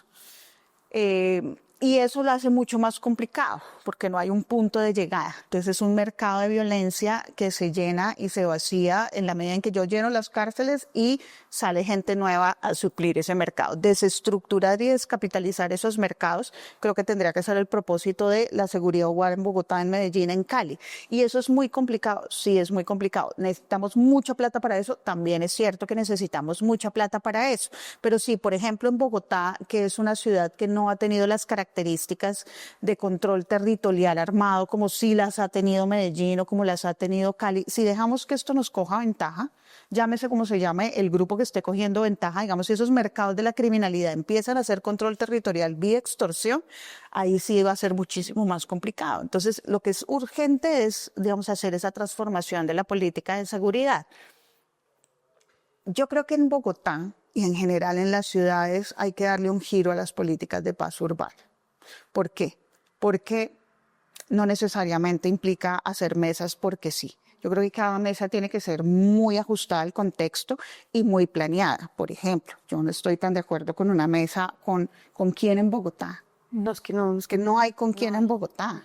Y eso lo hace mucho más complicado, porque no hay un punto de llegada. Entonces es un mercado de violencia que se llena y se vacía en la medida en que yo lleno las cárceles y sale gente nueva a suplir ese mercado. Desestructurar y descapitalizar esos mercados creo que tendría que ser el propósito de la seguridad hogar en Bogotá, en Medellín, en Cali. Y eso es muy complicado, sí es muy complicado. Necesitamos mucha plata para eso, también es cierto que necesitamos mucha plata para eso. Pero sí, por ejemplo, en Bogotá, que es una ciudad que no ha tenido las características de control territorial armado como sí las ha tenido Medellín o como las ha tenido Cali, si dejamos que esto nos coja ventaja, llámese como se llame el grupo que esté cogiendo ventaja, digamos, si esos mercados de la criminalidad empiezan a hacer control territorial vía extorsión, ahí sí va a ser muchísimo más complicado. Entonces, lo que es urgente es, digamos, hacer esa transformación de la política de seguridad. Yo creo que en Bogotá y en general en las ciudades hay que darle un giro a las políticas de paz urbana. ¿Por qué? Porque no necesariamente implica hacer mesas porque sí. Yo creo que cada mesa tiene que ser muy ajustada al contexto y muy planeada. Por ejemplo, yo no estoy tan de acuerdo con una mesa con quién en Bogotá. No, es que no hay con quién en Bogotá.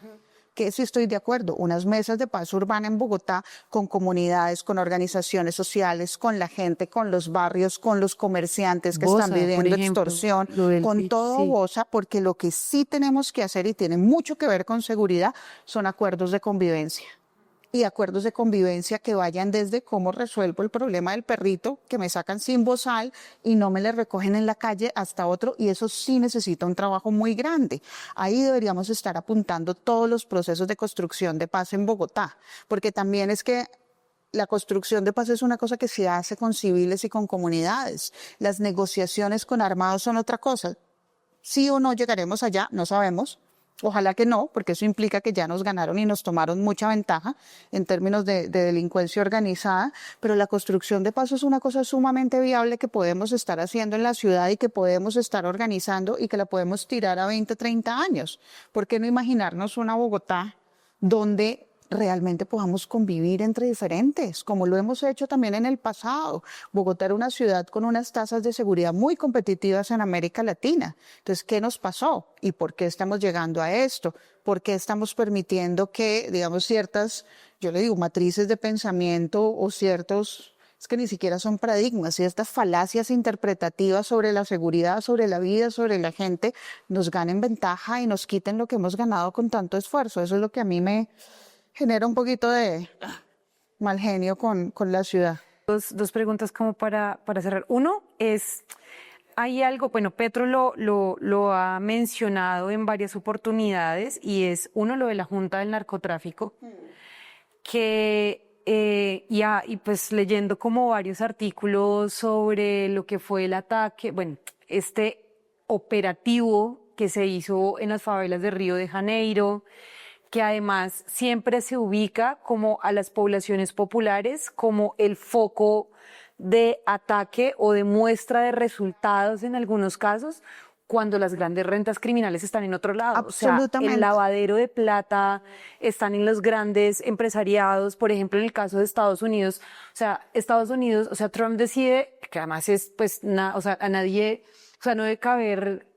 Que sí estoy de acuerdo, unas mesas de paz urbana en Bogotá con comunidades, con organizaciones sociales, con la gente, con los barrios, con los comerciantes que Bosa, están por viviendo ejemplo, extorsión, lo del con PIT, todo sí. Bosa, porque lo que sí tenemos que hacer y tiene mucho que ver con seguridad son acuerdos de convivencia. Y acuerdos de convivencia que vayan desde cómo resuelvo el problema del perrito que me sacan sin bozal y no me le recogen en la calle hasta otro, y eso sí necesita un trabajo muy grande. Ahí deberíamos estar apuntando todos los procesos de construcción de paz en Bogotá, porque también es que la construcción de paz es una cosa que se hace con civiles y con comunidades. Las negociaciones con armados son otra cosa. Sí o no llegaremos allá, no sabemos. Ojalá que no, porque eso implica que ya nos ganaron y nos tomaron mucha ventaja en términos de delincuencia organizada, pero la construcción de paz es una cosa sumamente viable que podemos estar haciendo en la ciudad y que podemos estar organizando y que la podemos tirar a 20, 30 años. ¿Por qué no imaginarnos una Bogotá donde realmente podamos convivir entre diferentes, como lo hemos hecho también en el pasado? Bogotá era una ciudad con unas tasas de seguridad muy competitivas en América Latina. Entonces, ¿qué nos pasó? ¿Y por qué estamos llegando a esto? ¿Por qué estamos permitiendo que, digamos, ciertas, yo le digo, matrices de pensamiento o ciertos, es que ni siquiera son paradigmas, ciertas falacias interpretativas sobre la seguridad, sobre la vida, sobre la gente, nos ganen ventaja y nos quiten lo que hemos ganado con tanto esfuerzo? Eso es lo que a mí me genera un poquito de mal genio con la ciudad. Dos preguntas como para cerrar. Uno es, hay algo, bueno, Petro lo ha mencionado en varias oportunidades, y es uno, lo de la Junta del Narcotráfico, que y pues leyendo como varios artículos sobre lo que fue el ataque, bueno, este operativo que se hizo en las favelas de Río de Janeiro, que además siempre se ubica como a las poblaciones populares como el foco de ataque o de muestra de resultados en algunos casos, cuando las grandes rentas criminales están en otro lado. O sea, Absolutamente. el lavadero de plata están en los grandes empresariados, por ejemplo, en el caso de Estados Unidos. O sea, Trump decide, que además es, pues, o sea, a nadie, o sea, no debe caber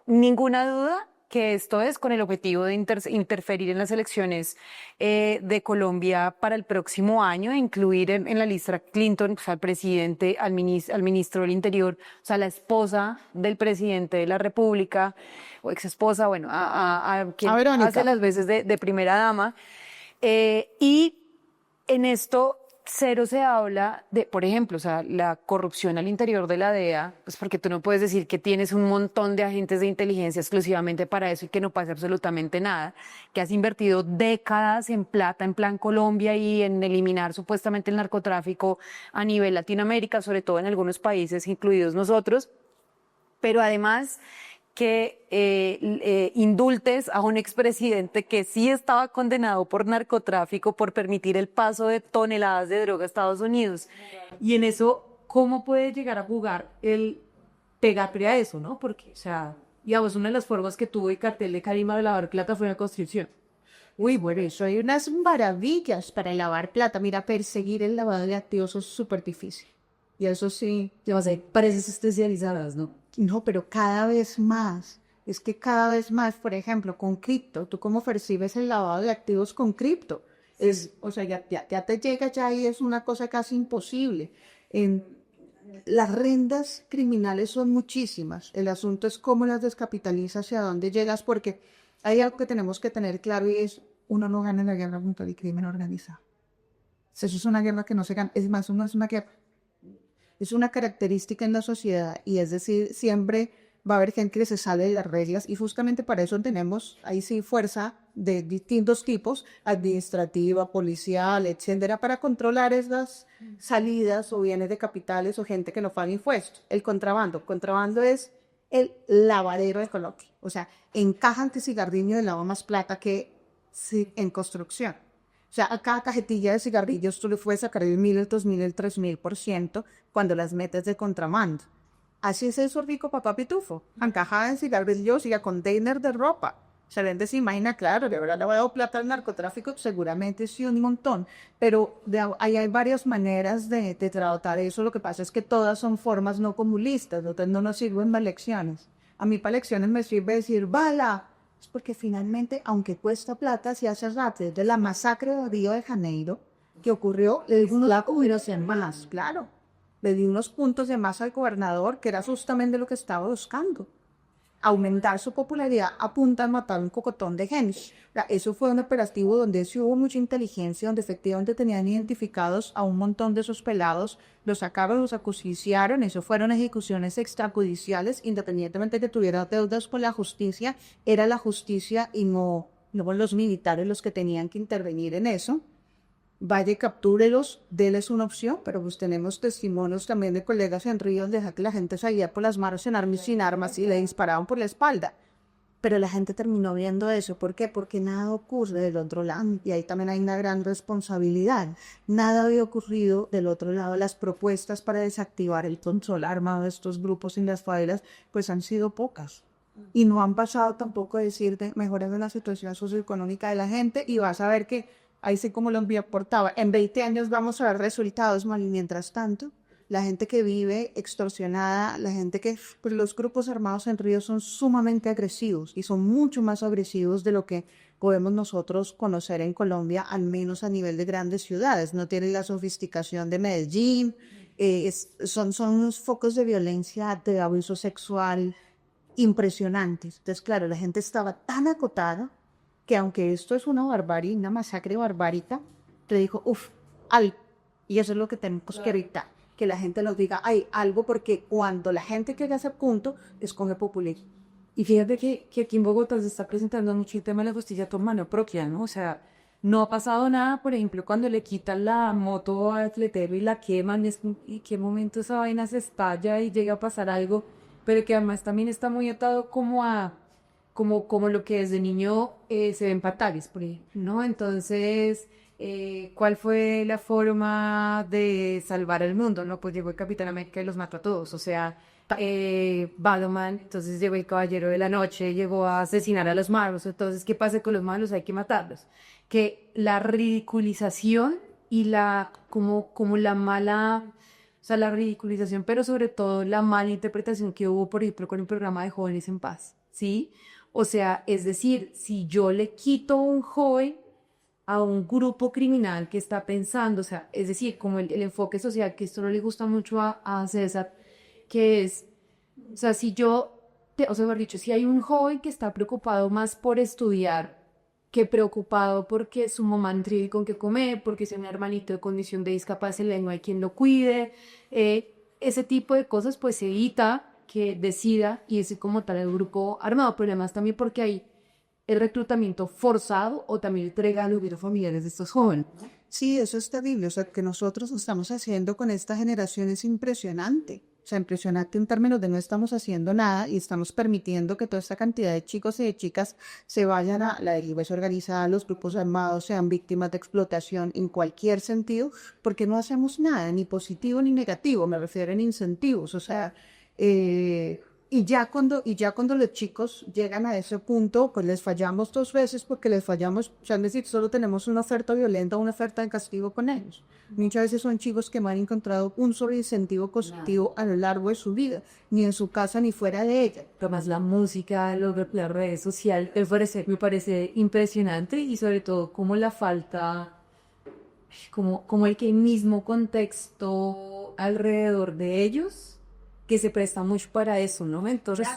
ninguna duda que esto es con el objetivo de interferir en las elecciones de Colombia para el próximo año, e incluir en la lista Clinton, o sea, al presidente, al ministro del Interior, o sea, la esposa del presidente de la República, o ex esposa, bueno, a quien Verónica. hace las veces de primera dama. Y en esto cero se habla de, por ejemplo, o sea, la corrupción al interior de la DEA, pues porque tú no puedes decir que tienes un montón de agentes de inteligencia exclusivamente para eso y que no pase absolutamente nada, que has invertido décadas en plata en Plan Colombia y en eliminar supuestamente el narcotráfico a nivel Latinoamérica, sobre todo en algunos países, incluidos nosotros, pero además que indultes a un expresidente que sí estaba condenado por narcotráfico por permitir el paso de toneladas de droga a Estados Unidos. Y en eso, ¿cómo puede llegar a jugar el pegarle a eso, no? Porque, o sea, digamos, una de las formas que tuvo el cartel de Cali para lavar plata fue la Constitución. Uy, bueno, eso hay unas maravillas para lavar plata. Mira, perseguir el lavado de activos es súper difícil. Y eso sí, Pareces especializadas, ¿no? no, pero cada vez más. Es que cada vez más, por ejemplo, con cripto, ¿tú cómo percibes el lavado de activos con cripto? O sea, ya te llega ya y es una cosa casi imposible. En, las rendas criminales son muchísimas. El asunto es cómo las descapitalizas y a dónde llegas, porque hay algo que tenemos que tener claro y es, uno no gana en la guerra contra el crimen organizado. Eso es una guerra que no se gana. Es más, no es una guerra. Es una característica en la sociedad y es decir, siempre va a haber gente que se sale de las reglas y justamente para eso tenemos ahí sí fuerza de distintos tipos, administrativa, policial, etcétera, para controlar esas salidas o bienes de capitales o gente que no paga impuestos. El contrabando es el lavadero de Colombia. O sea, en caja anticigarrillo de lava más plata que en construcción. O sea, a cada cajetilla de cigarrillos tú le puedes sacar el 1.000, el 2.000, el 3.000% cuando las metes de contrabando. Así es eso rico papá pitufo. Encajada en cigarrillos y a container de ropa. Se vende, se imagina, claro, de verdad le voy a dar plata al narcotráfico, seguramente sí un montón. Pero ahí hay varias maneras de tratar eso. Lo que pasa es que todas son formas no comunistas, entonces no nos sirven para lecciones. A mí para lecciones me sirve decir, bala. Es porque finalmente, aunque cuesta plata, si hace rato, desde la masacre de Río de Janeiro, que ocurrió, le di unos puntos de más, claro. Le di unos puntos de más al gobernador, que era justamente lo que estaba buscando. Aumentar su popularidad a punta de matar un cocotón de gente. O sea, eso fue un operativo donde sí hubo mucha inteligencia, donde efectivamente tenían identificados a un montón de esos pelados, los sacaron, los ajusticiaron, eso fueron ejecuciones extrajudiciales, independientemente de que tuviera deudas con la justicia, era la justicia y no los militares los que tenían que intervenir en eso. Vaya y captúrelos, déles una opción, pero pues tenemos testimonios también de colegas en Ríos de que la gente salía por las manos sin armas y le disparaban por la espalda. Pero la gente terminó viendo eso. ¿Por qué? Porque nada ocurre del otro lado. Y ahí también hay una gran responsabilidad. Nada había ocurrido del otro lado. Las propuestas para desactivar el control armado de estos grupos en las favelas, pues han sido pocas. Y no han pasado tampoco a decirte, mejorando la situación socioeconómica de la gente y vas a ver que ahí sí como lo aportaba, en 20 años vamos a ver resultados, mal, y mientras tanto, la gente que vive extorsionada, la gente que, pues los grupos armados en Río son sumamente agresivos y son mucho más agresivos de lo que podemos nosotros conocer en Colombia, al menos a nivel de grandes ciudades. No tienen la sofisticación de Medellín, son unos focos de violencia, de abuso sexual impresionantes. Entonces, claro, la gente estaba tan acotada que aunque esto es una barbarie, una masacre barbárica, te dijo, algo. Y eso es lo que tenemos que evitar, que la gente nos diga, hay algo, porque cuando la gente llega a ese punto, escoge populismo. Y fíjate que aquí en Bogotá se está presentando mucho el tema de la justicia por mano propia, ¿no? O sea, no ha pasado nada, por ejemplo, cuando le quitan la moto al fletero y la queman, ¿y qué momento esa vaina se estalla y llega a pasar algo? Pero que además también está muy atado como lo que desde niño se ven fatales, por ejemplo, ¿no? Entonces, ¿cuál fue la forma de salvar al mundo? No, pues llegó el Capitán América y los mató a todos, o sea, Batman, entonces llegó el Caballero de la Noche, llegó a asesinar a los malos, entonces, ¿qué pasa con los malos? Hay que matarlos. Que la ridiculización y como la mala... O sea, la ridiculización, pero sobre todo la mala interpretación que hubo, por ejemplo, con el programa de Jóvenes en Paz, ¿sí? O sea, es decir, si yo le quito un joven a un grupo criminal que está pensando, o sea, es decir, como el enfoque social, que esto no le gusta mucho a César, que es, o sea, o sea, mejor dicho, si hay un joven que está preocupado más por estudiar que preocupado porque su mamá no tiene con qué comer, porque si un hermanito de condición de discapacidad no hay quien lo cuide, ese tipo de cosas pues se evita que decida y ese como tal el grupo armado. Problemas también porque hay el reclutamiento forzado o también entrega a los virus familiares de estos jóvenes. Sí, eso es terrible. O sea, que nosotros estamos haciendo con esta generación es impresionante. O sea, impresionante en términos de no estamos haciendo nada y estamos permitiendo que toda esta cantidad de chicos y de chicas se vayan a la delincuencia organizada, los grupos armados, sean víctimas de explotación en cualquier sentido, porque no hacemos nada, ni positivo ni negativo, me refiero en incentivos. O sea, y ya cuando los chicos llegan a ese punto, pues les fallamos 2 veces porque les fallamos, o sea, es decir, solo tenemos una oferta violenta, una oferta de castigo con ellos. Muchas veces son chicos que no han encontrado un solo incentivo positivo a lo largo de su vida, ni en su casa ni fuera de ella. Además la música, las redes sociales, me parece impresionante y sobre todo como la falta, como el que mismo contexto alrededor de ellos, que se presta mucho para eso, ¿no? Entonces,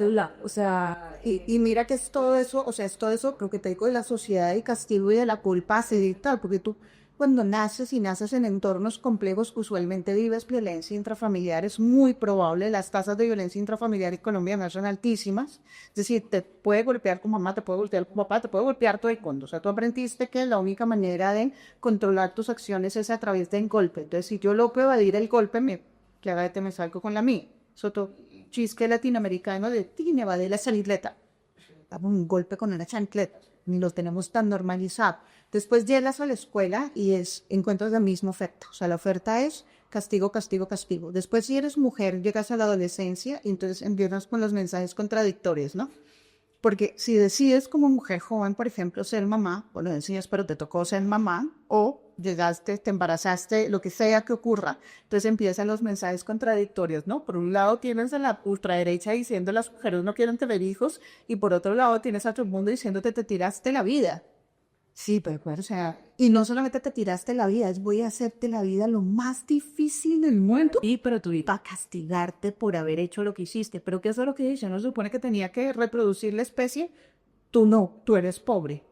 o sea, Y mira que es todo eso, o sea, es todo eso, lo que te digo de la sociedad y castigo y de la culpa accidental, porque tú cuando naces y naces en entornos complejos, usualmente vives violencia intrafamiliar, es muy probable, las tasas de violencia intrafamiliar en Colombia no son altísimas, es decir, te puede golpear tu mamá, te puede golpear tu papá, te puede golpear todo el mundo, o sea, tú aprendiste que la única manera de controlar tus acciones es a través del golpe, entonces si yo logro evadir el golpe, claramente me salgo con la mía. Soto chisque latinoamericano de Tineba de la chancleta. Damos un golpe con una chancleta. Ni lo tenemos tan normalizado. Después llegas a la escuela y encuentras la misma oferta. O sea, la oferta es castigo, castigo, castigo. Después, si eres mujer, llegas a la adolescencia y entonces empiezas con los mensajes contradictorios, ¿no? Porque si decides como mujer joven, por ejemplo, ser mamá, bueno, decides, pero te tocó ser mamá, o llegaste, te embarazaste, lo que sea que ocurra, entonces empiezan los mensajes contradictorios, ¿no? Por un lado tienes a la ultraderecha diciendo las mujeres no quieren tener hijos, y por otro lado tienes a todo el mundo diciéndote te tiraste la vida. Sí, pero bueno, o sea, y no solamente te tiraste la vida, es voy a hacerte la vida lo más difícil del mundo. sí, pero tú, Para castigarte por haber hecho lo que hiciste. Pero ¿qué es lo que dice? ¿No se supone que tenía que reproducir la especie? Tú no, tú eres pobre.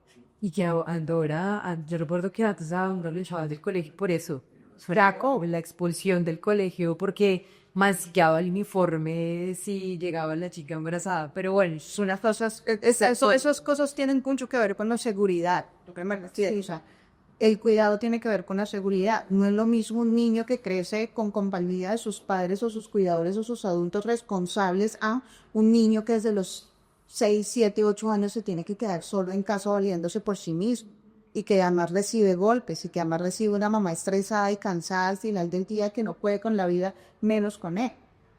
y que ahora, yo recuerdo que antes a uno lo echaban del colegio por eso, fraco, la expulsión del colegio porque mancillaba el uniforme si llegaba la chica embarazada, pero bueno, Son unas cosas, esas cosas tienen mucho que ver con la seguridad. Lo que me refiero, o sea, el cuidado tiene que ver con la seguridad. No es lo mismo un niño que crece con compañía de sus padres o sus cuidadores o sus adultos responsables a un niño que desde los 6, 7, 8 años se tiene que quedar solo en casa valiéndose por sí mismo y que además recibe golpes y que además recibe una mamá estresada y cansada al final del día que no puede con la vida menos con él.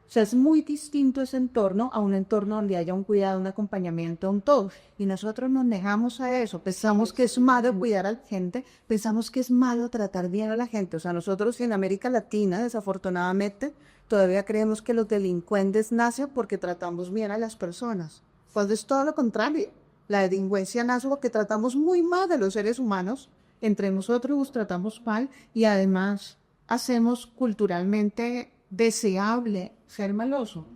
O sea, es muy distinto ese entorno a un entorno donde haya un cuidado, un acompañamiento, un todo. Y nosotros nos negamos a eso. Pensamos que es malo cuidar a la gente, pensamos que es malo tratar bien a la gente. O sea, nosotros en América Latina, desafortunadamente, todavía creemos que los delincuentes nacen porque tratamos bien a las personas. Cuando es todo lo contrario. La delincuencia nace porque tratamos muy mal a los seres humanos. Entre nosotros los tratamos mal y además hacemos culturalmente deseable ser maloso.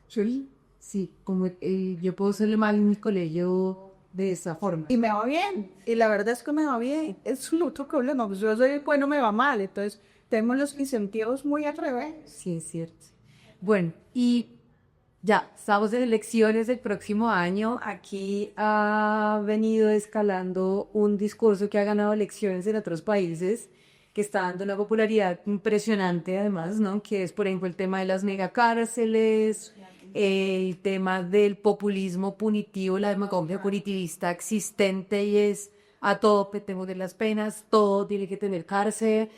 sí, sí, como yo puedo ser mal en mi colegio de esa forma. Y me va bien. Y la verdad es que me va bien. Es un otro problema. Pues yo soy bueno, me va mal. Entonces, tenemos los incentivos muy al revés. Sí, es cierto. Bueno, y ya, estamos en elecciones del próximo año. Aquí ha venido escalando un discurso que ha ganado elecciones en otros países, que está dando una popularidad impresionante además, ¿no? Que es, por ejemplo, el tema de las megacárceles, el tema del populismo punitivo, la demagogia punitivista existente y es a todo petemos de las penas, todo tiene que tener cárcel.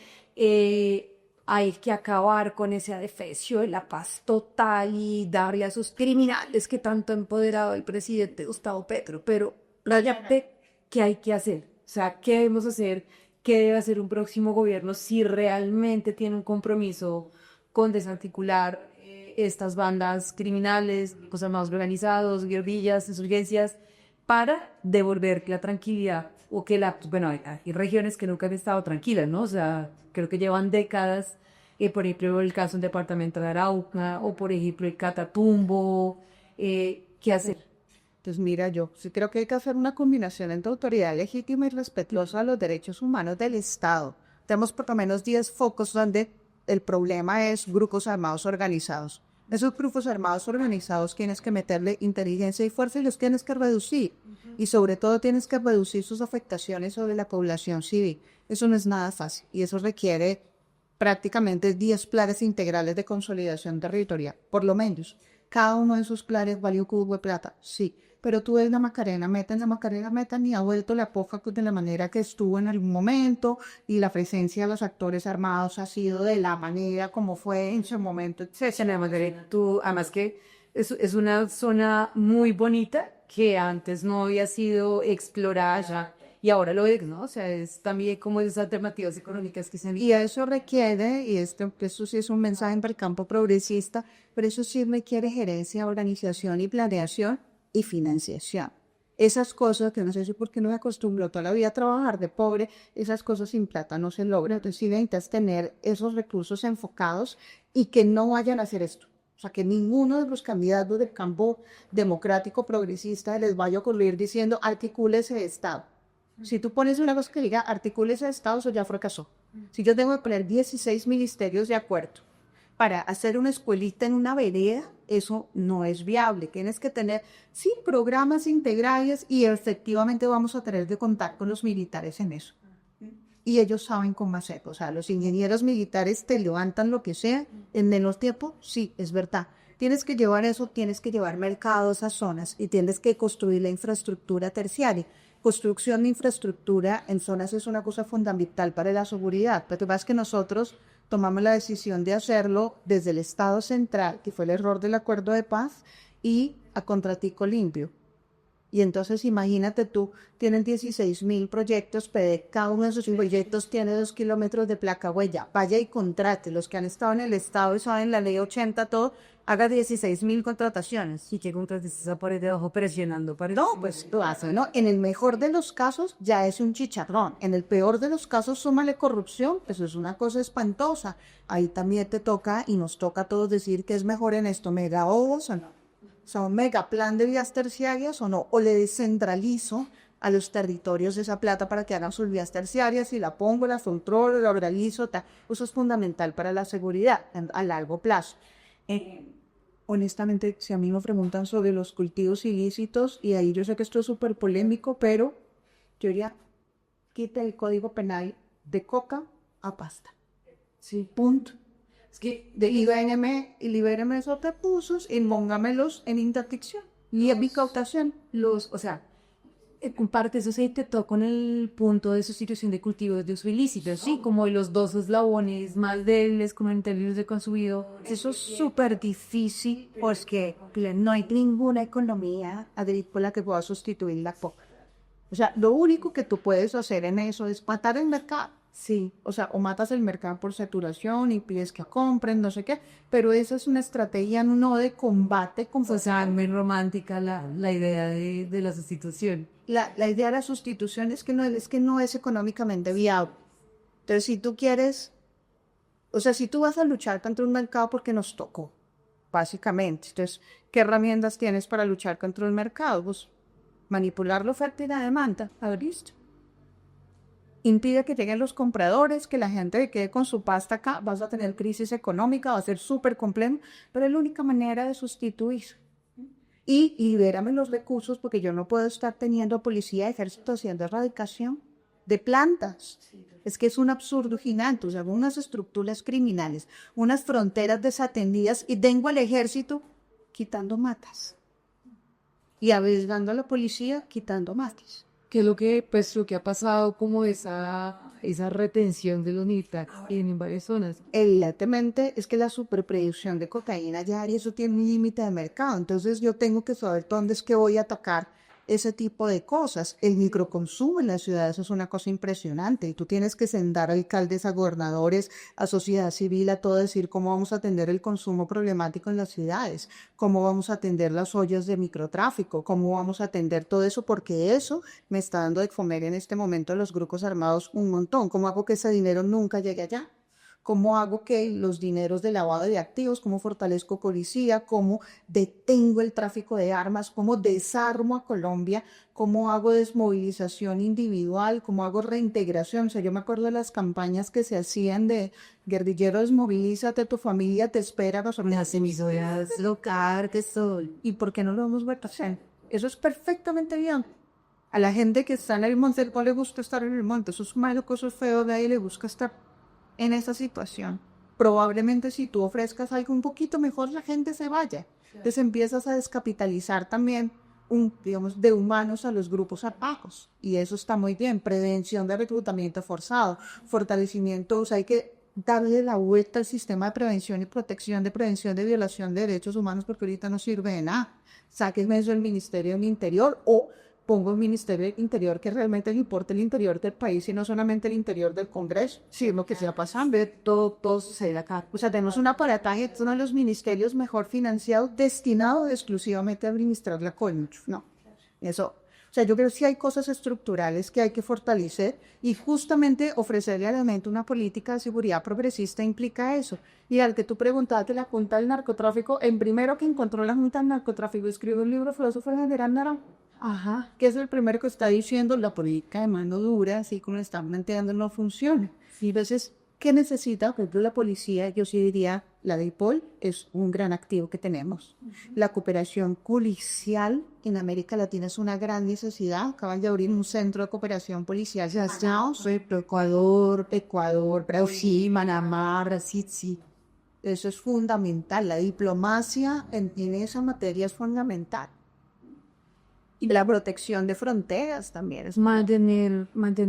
Hay que acabar con ese adefesio de la paz total y darle a esos criminales que tanto ha empoderado el presidente Gustavo Petro. Pero realmente, ¿qué hay que hacer? O sea, ¿qué debemos hacer? ¿Qué debe hacer un próximo gobierno si realmente tiene un compromiso con desarticular estas bandas criminales, los armados organizados, guerrillas, insurgencias, para devolver la tranquilidad o que bueno, hay regiones que nunca han estado tranquilas, ¿no? O sea, creo que llevan décadas, por ejemplo, el caso del departamento de Arauca o, por ejemplo, el Catatumbo, ¿qué hacer? Entonces, mira, yo sí creo que hay que hacer una combinación entre autoridad legítima y respetuosa a los derechos humanos del Estado. Tenemos por lo menos 10 focos donde el problema es grupos armados organizados. Esos grupos armados organizados tienes que meterle inteligencia y fuerza y los tienes que reducir. Y sobre todo tienes que reducir sus afectaciones sobre la población civil. Eso no es nada fácil y eso requiere prácticamente 10 planes integrales de consolidación territorial, por lo menos. Cada uno de esos planes vale un cubo de plata, sí. Pero tú ves la Macarena Meta ni ha vuelto la poca de la manera que estuvo en algún momento y la presencia de los actores armados ha sido de la manera como fue en su momento. Sí, Macarena, tú, además que es una zona muy bonita que antes no había sido explorada ya, y ahora lo es, ¿no? O sea, es también como esas alternativas económicas que se han Y eso requiere, y esto sí es un mensaje para el campo progresista, pero eso sí requiere gerencia, organización y planeación y financiación. Esas cosas que no sé si porque no me acostumbro toda la vida a trabajar de pobre, esas cosas sin plata no se logran. Entonces sí necesitas tener esos recursos enfocados y que no vayan a hacer esto. O sea, que ninguno de los candidatos del campo democrático progresista les vaya a ocurrir diciendo articúlese Estado. Si tú pones una cosa que diga articúlese de Estado, eso ya fracasó. Si yo tengo que poner 16 ministerios de acuerdo para hacer una escuelita en una vereda, eso no es viable. Tienes que tener, sí, programas integrales y efectivamente vamos a tener que contar con los militares en eso. Y ellos saben cómo hacerlo. O sea, los ingenieros militares te levantan lo que sea en menos tiempo, sí, es verdad. Tienes que llevar eso, tienes que llevar mercados a zonas y tienes que construir la infraestructura terciaria. Construcción de infraestructura en zonas es una cosa fundamental para la seguridad, pero más que nosotros tomamos la decisión de hacerlo desde el Estado central, que fue el error del acuerdo de paz, y a contratico limpio. Y entonces imagínate tú, tienen 16.000 proyectos, pero cada uno de esos proyectos tiene 2 kilómetros de placa huella. Vaya y contrate, los que han estado en el Estado y saben la ley 80, todo, haga 16.000 contrataciones. y que contratistas esa pared de abajo presionando para No, pues lo hace, ¿no? En el mejor de los casos ya es un chicharrón. En el peor de los casos, súmale corrupción, pues es una cosa espantosa. Ahí también te toca y nos toca a todos decir que es mejor en esto, mega obras o no. O sea, un mega plan de vías terciarias o no. O le descentralizo a los territorios esa plata para que hagan sus vías terciarias y la pongo, la controlo, la organizo, tal. Eso es fundamental para la seguridad a largo plazo. Honestamente, si a mí me preguntan sobre los cultivos ilícitos, y ahí yo sé que esto es súper polémico, pero yo diría, quita el código penal de coca a pasta. Sí. Punto. Es que Libéreme esos repusos y póngamelos en interdicción y en incautación. o sea, comparte eso se intentó con el punto de sustitución de cultivos de uso ilícito, sí, como los dos eslabones más débiles como en términos de consumido. Eso es súper difícil porque no hay ninguna economía agrícola que pueda sustituir la coca. O sea, lo único que tú puedes hacer en eso es matar el mercado. Sí, o sea, o matas el mercado por saturación y pides que compren, no sé qué, pero esa es una estrategia no de combate con... O sea, muy romántica la idea de la sustitución. La idea de la sustitución es que no es económicamente viable. Entonces, si tú quieres, o sea, si tú vas a luchar contra un mercado porque nos tocó, básicamente, entonces, ¿qué herramientas tienes para luchar contra un mercado? Pues manipular la oferta y la demanda, listo. Impide que lleguen los compradores, que la gente quede con su pasta acá, vas a tener crisis económica, va a ser súper complejo, pero es la única manera de sustituir. Y libérame los recursos porque yo no puedo estar teniendo policía, ejército haciendo erradicación de plantas. Es que es un absurdo gigante, o sea, unas estructuras criminales, unas fronteras desatendidas y tengo al ejército quitando matas y arriesgando a la policía quitando matas. Que es lo que, pues, lo que ha pasado como esa retención de los militares en varias zonas. Evidentemente es que la superproducción de cocaína diaria, eso tiene un límite de mercado, entonces yo tengo que saber dónde es que voy a atacar ese tipo de cosas. El microconsumo en las ciudades es una cosa impresionante y tú tienes que sentar a alcaldes, a gobernadores, a sociedad civil, a todo decir cómo vamos a atender el consumo problemático en las ciudades, cómo vamos a atender las ollas de microtráfico, cómo vamos a atender todo eso, porque eso me está dando de comer en este momento a los grupos armados un montón. ¿Cómo hago que ese dinero nunca llegue allá? ¿Cómo hago que los dineros de lavado de activos, cómo fortalezco policía, cómo detengo el tráfico de armas, cómo desarmo a Colombia, cómo hago desmovilización individual, cómo hago reintegración? O sea, yo me acuerdo de las campañas que se hacían de guerrillero, desmovilízate, tu familia te espera. Las emisoras local, que sol. ¿Y por qué no lo hemos vuelto a hacer? Eso es perfectamente bien. A la gente que está en el monte no le gusta estar en el monte, eso es malo, eso es feo, de ahí le busca estar en esa situación. Probablemente si tú ofrezcas algo un poquito mejor, la gente se vaya. Entonces empiezas a descapitalizar también, digamos, de humanos a los grupos armados. Y eso está muy bien. Prevención de reclutamiento forzado, fortalecimiento, o sea, hay que darle la vuelta al sistema de prevención y protección, de prevención de violación de derechos humanos, porque ahorita no sirve de nada. Sáquenme eso del Ministerio del Interior o pongo un Ministerio del Interior que realmente le importe el interior del país y no solamente el interior del Congreso. Sí, es lo que está pasando. Todo sucede acá. O sea, tenemos un aparataje, es uno de los ministerios mejor financiados, destinado exclusivamente a administrar la coyuntura. No, eso. O sea, yo creo que sí hay cosas estructurales que hay que fortalecer y justamente ofrecerle al elemento una política de seguridad progresista implica eso. Y al que tú preguntaste, la Junta del Narcotráfico, en primero que encontró la Junta del Narcotráfico, escribió un libro, filósofo general Naranjo. Ajá, que es el primero que está diciendo la política de mano dura, así como están planteando, no funciona. Y entonces, ¿qué necesita? Por ejemplo, la policía, yo sí diría, la de IPOL es un gran activo que tenemos. La cooperación policial en América Latina es una gran necesidad. Acaban de abrir un centro de cooperación policial. Ya está, Ecuador, Brasil, Panamá, Brasil, sí. Eso es fundamental. La diplomacia en esa materia es fundamental. Y la protección de fronteras también es Mantener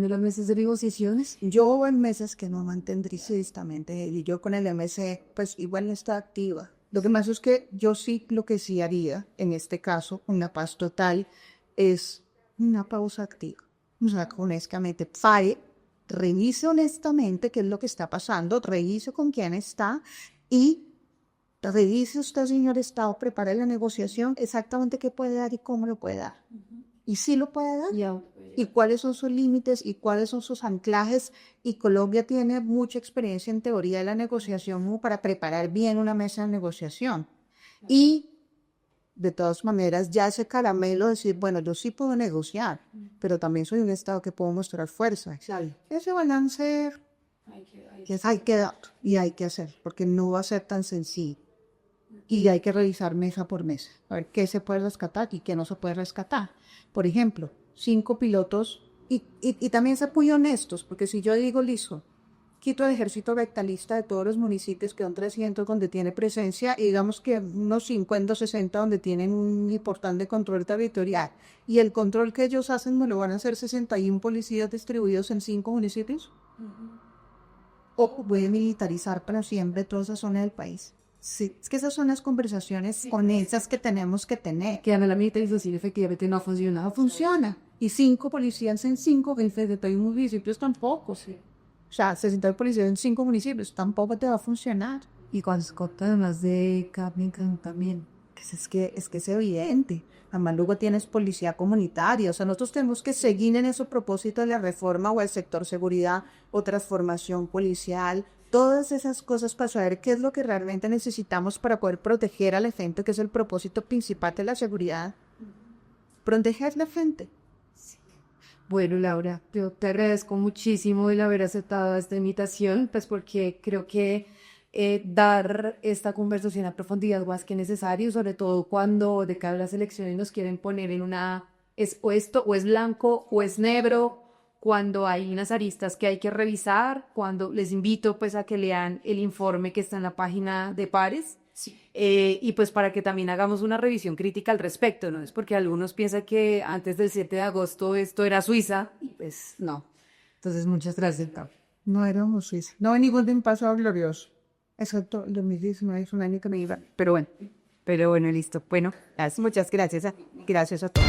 las mesas de negociaciones. Yo en mesas que no mantendré justamente y yo con el MC pues igual no está activa. Lo que más es que yo sí lo que sí haría en este caso, una paz total, es una pausa activa. O sea, honestamente, pare, revise honestamente qué es lo que está pasando, revise con quién está y revise usted, señor Estado, prepare la negociación, exactamente qué puede dar y cómo lo puede dar. Y si lo puede dar, y cuáles son sus límites y cuáles son sus anclajes. Y Colombia tiene mucha experiencia en teoría de la negociación como para preparar bien una mesa de negociación. Y de todas maneras, ya ese caramelo de decir, bueno, yo sí puedo negociar, pero también soy un Estado que puedo mostrar fuerza. Ese balance hay que dar y hay que hacer, porque no va a ser tan sencillo. Y hay que revisar mesa por mesa, a ver qué se puede rescatar y qué no se puede rescatar. Por ejemplo, 5 pilotos, y también ser muy honestos, porque si yo digo, listo, quito el ejército rectalista de todos los municipios, que son 300 donde tiene presencia, y digamos que unos 50 o 60 donde tienen un importante control territorial, y el control que ellos hacen me lo van a hacer 61 policías distribuidos en 5 municipios, o voy a militarizar para siempre toda esa zona del país. Sí, es que esas son las conversaciones honestas que tenemos que tener. Que a la militarización efectivamente no funciona. No funciona. Y 5 policías en 5 municipios tampoco. Sí. O sea, 60 policías en 5 municipios tampoco te va a funcionar. Y cuando se corta más de cambio también. Es que es evidente. Además, luego tienes policía comunitaria. O sea, nosotros tenemos que seguir en ese propósito de la reforma o el sector seguridad o transformación policial. Todas esas cosas para saber qué es lo que realmente necesitamos para poder proteger a la gente, que es el propósito principal de la seguridad. Proteger la gente. Sí. Bueno, Laura, yo te agradezco muchísimo el haber aceptado esta invitación, pues porque creo que dar esta conversación a profundidad más que necesario, sobre todo cuando de cara a las elecciones nos quieren poner en una, es o esto, o es blanco, o es negro, cuando hay unas aristas que hay que revisar, cuando les invito pues a que lean el informe que está en la página de Pares, sí. Y pues para que también hagamos una revisión crítica al respecto, ¿no? Es porque algunos piensan que antes del 7 de agosto esto era Suiza, y pues no. Entonces, muchas gracias, Pablo. No éramos Suiza. No hay ningún pasado glorioso. Exacto, el 2019 es un año que me iba. Pero bueno, listo. Bueno, muchas gracias. Gracias a todos.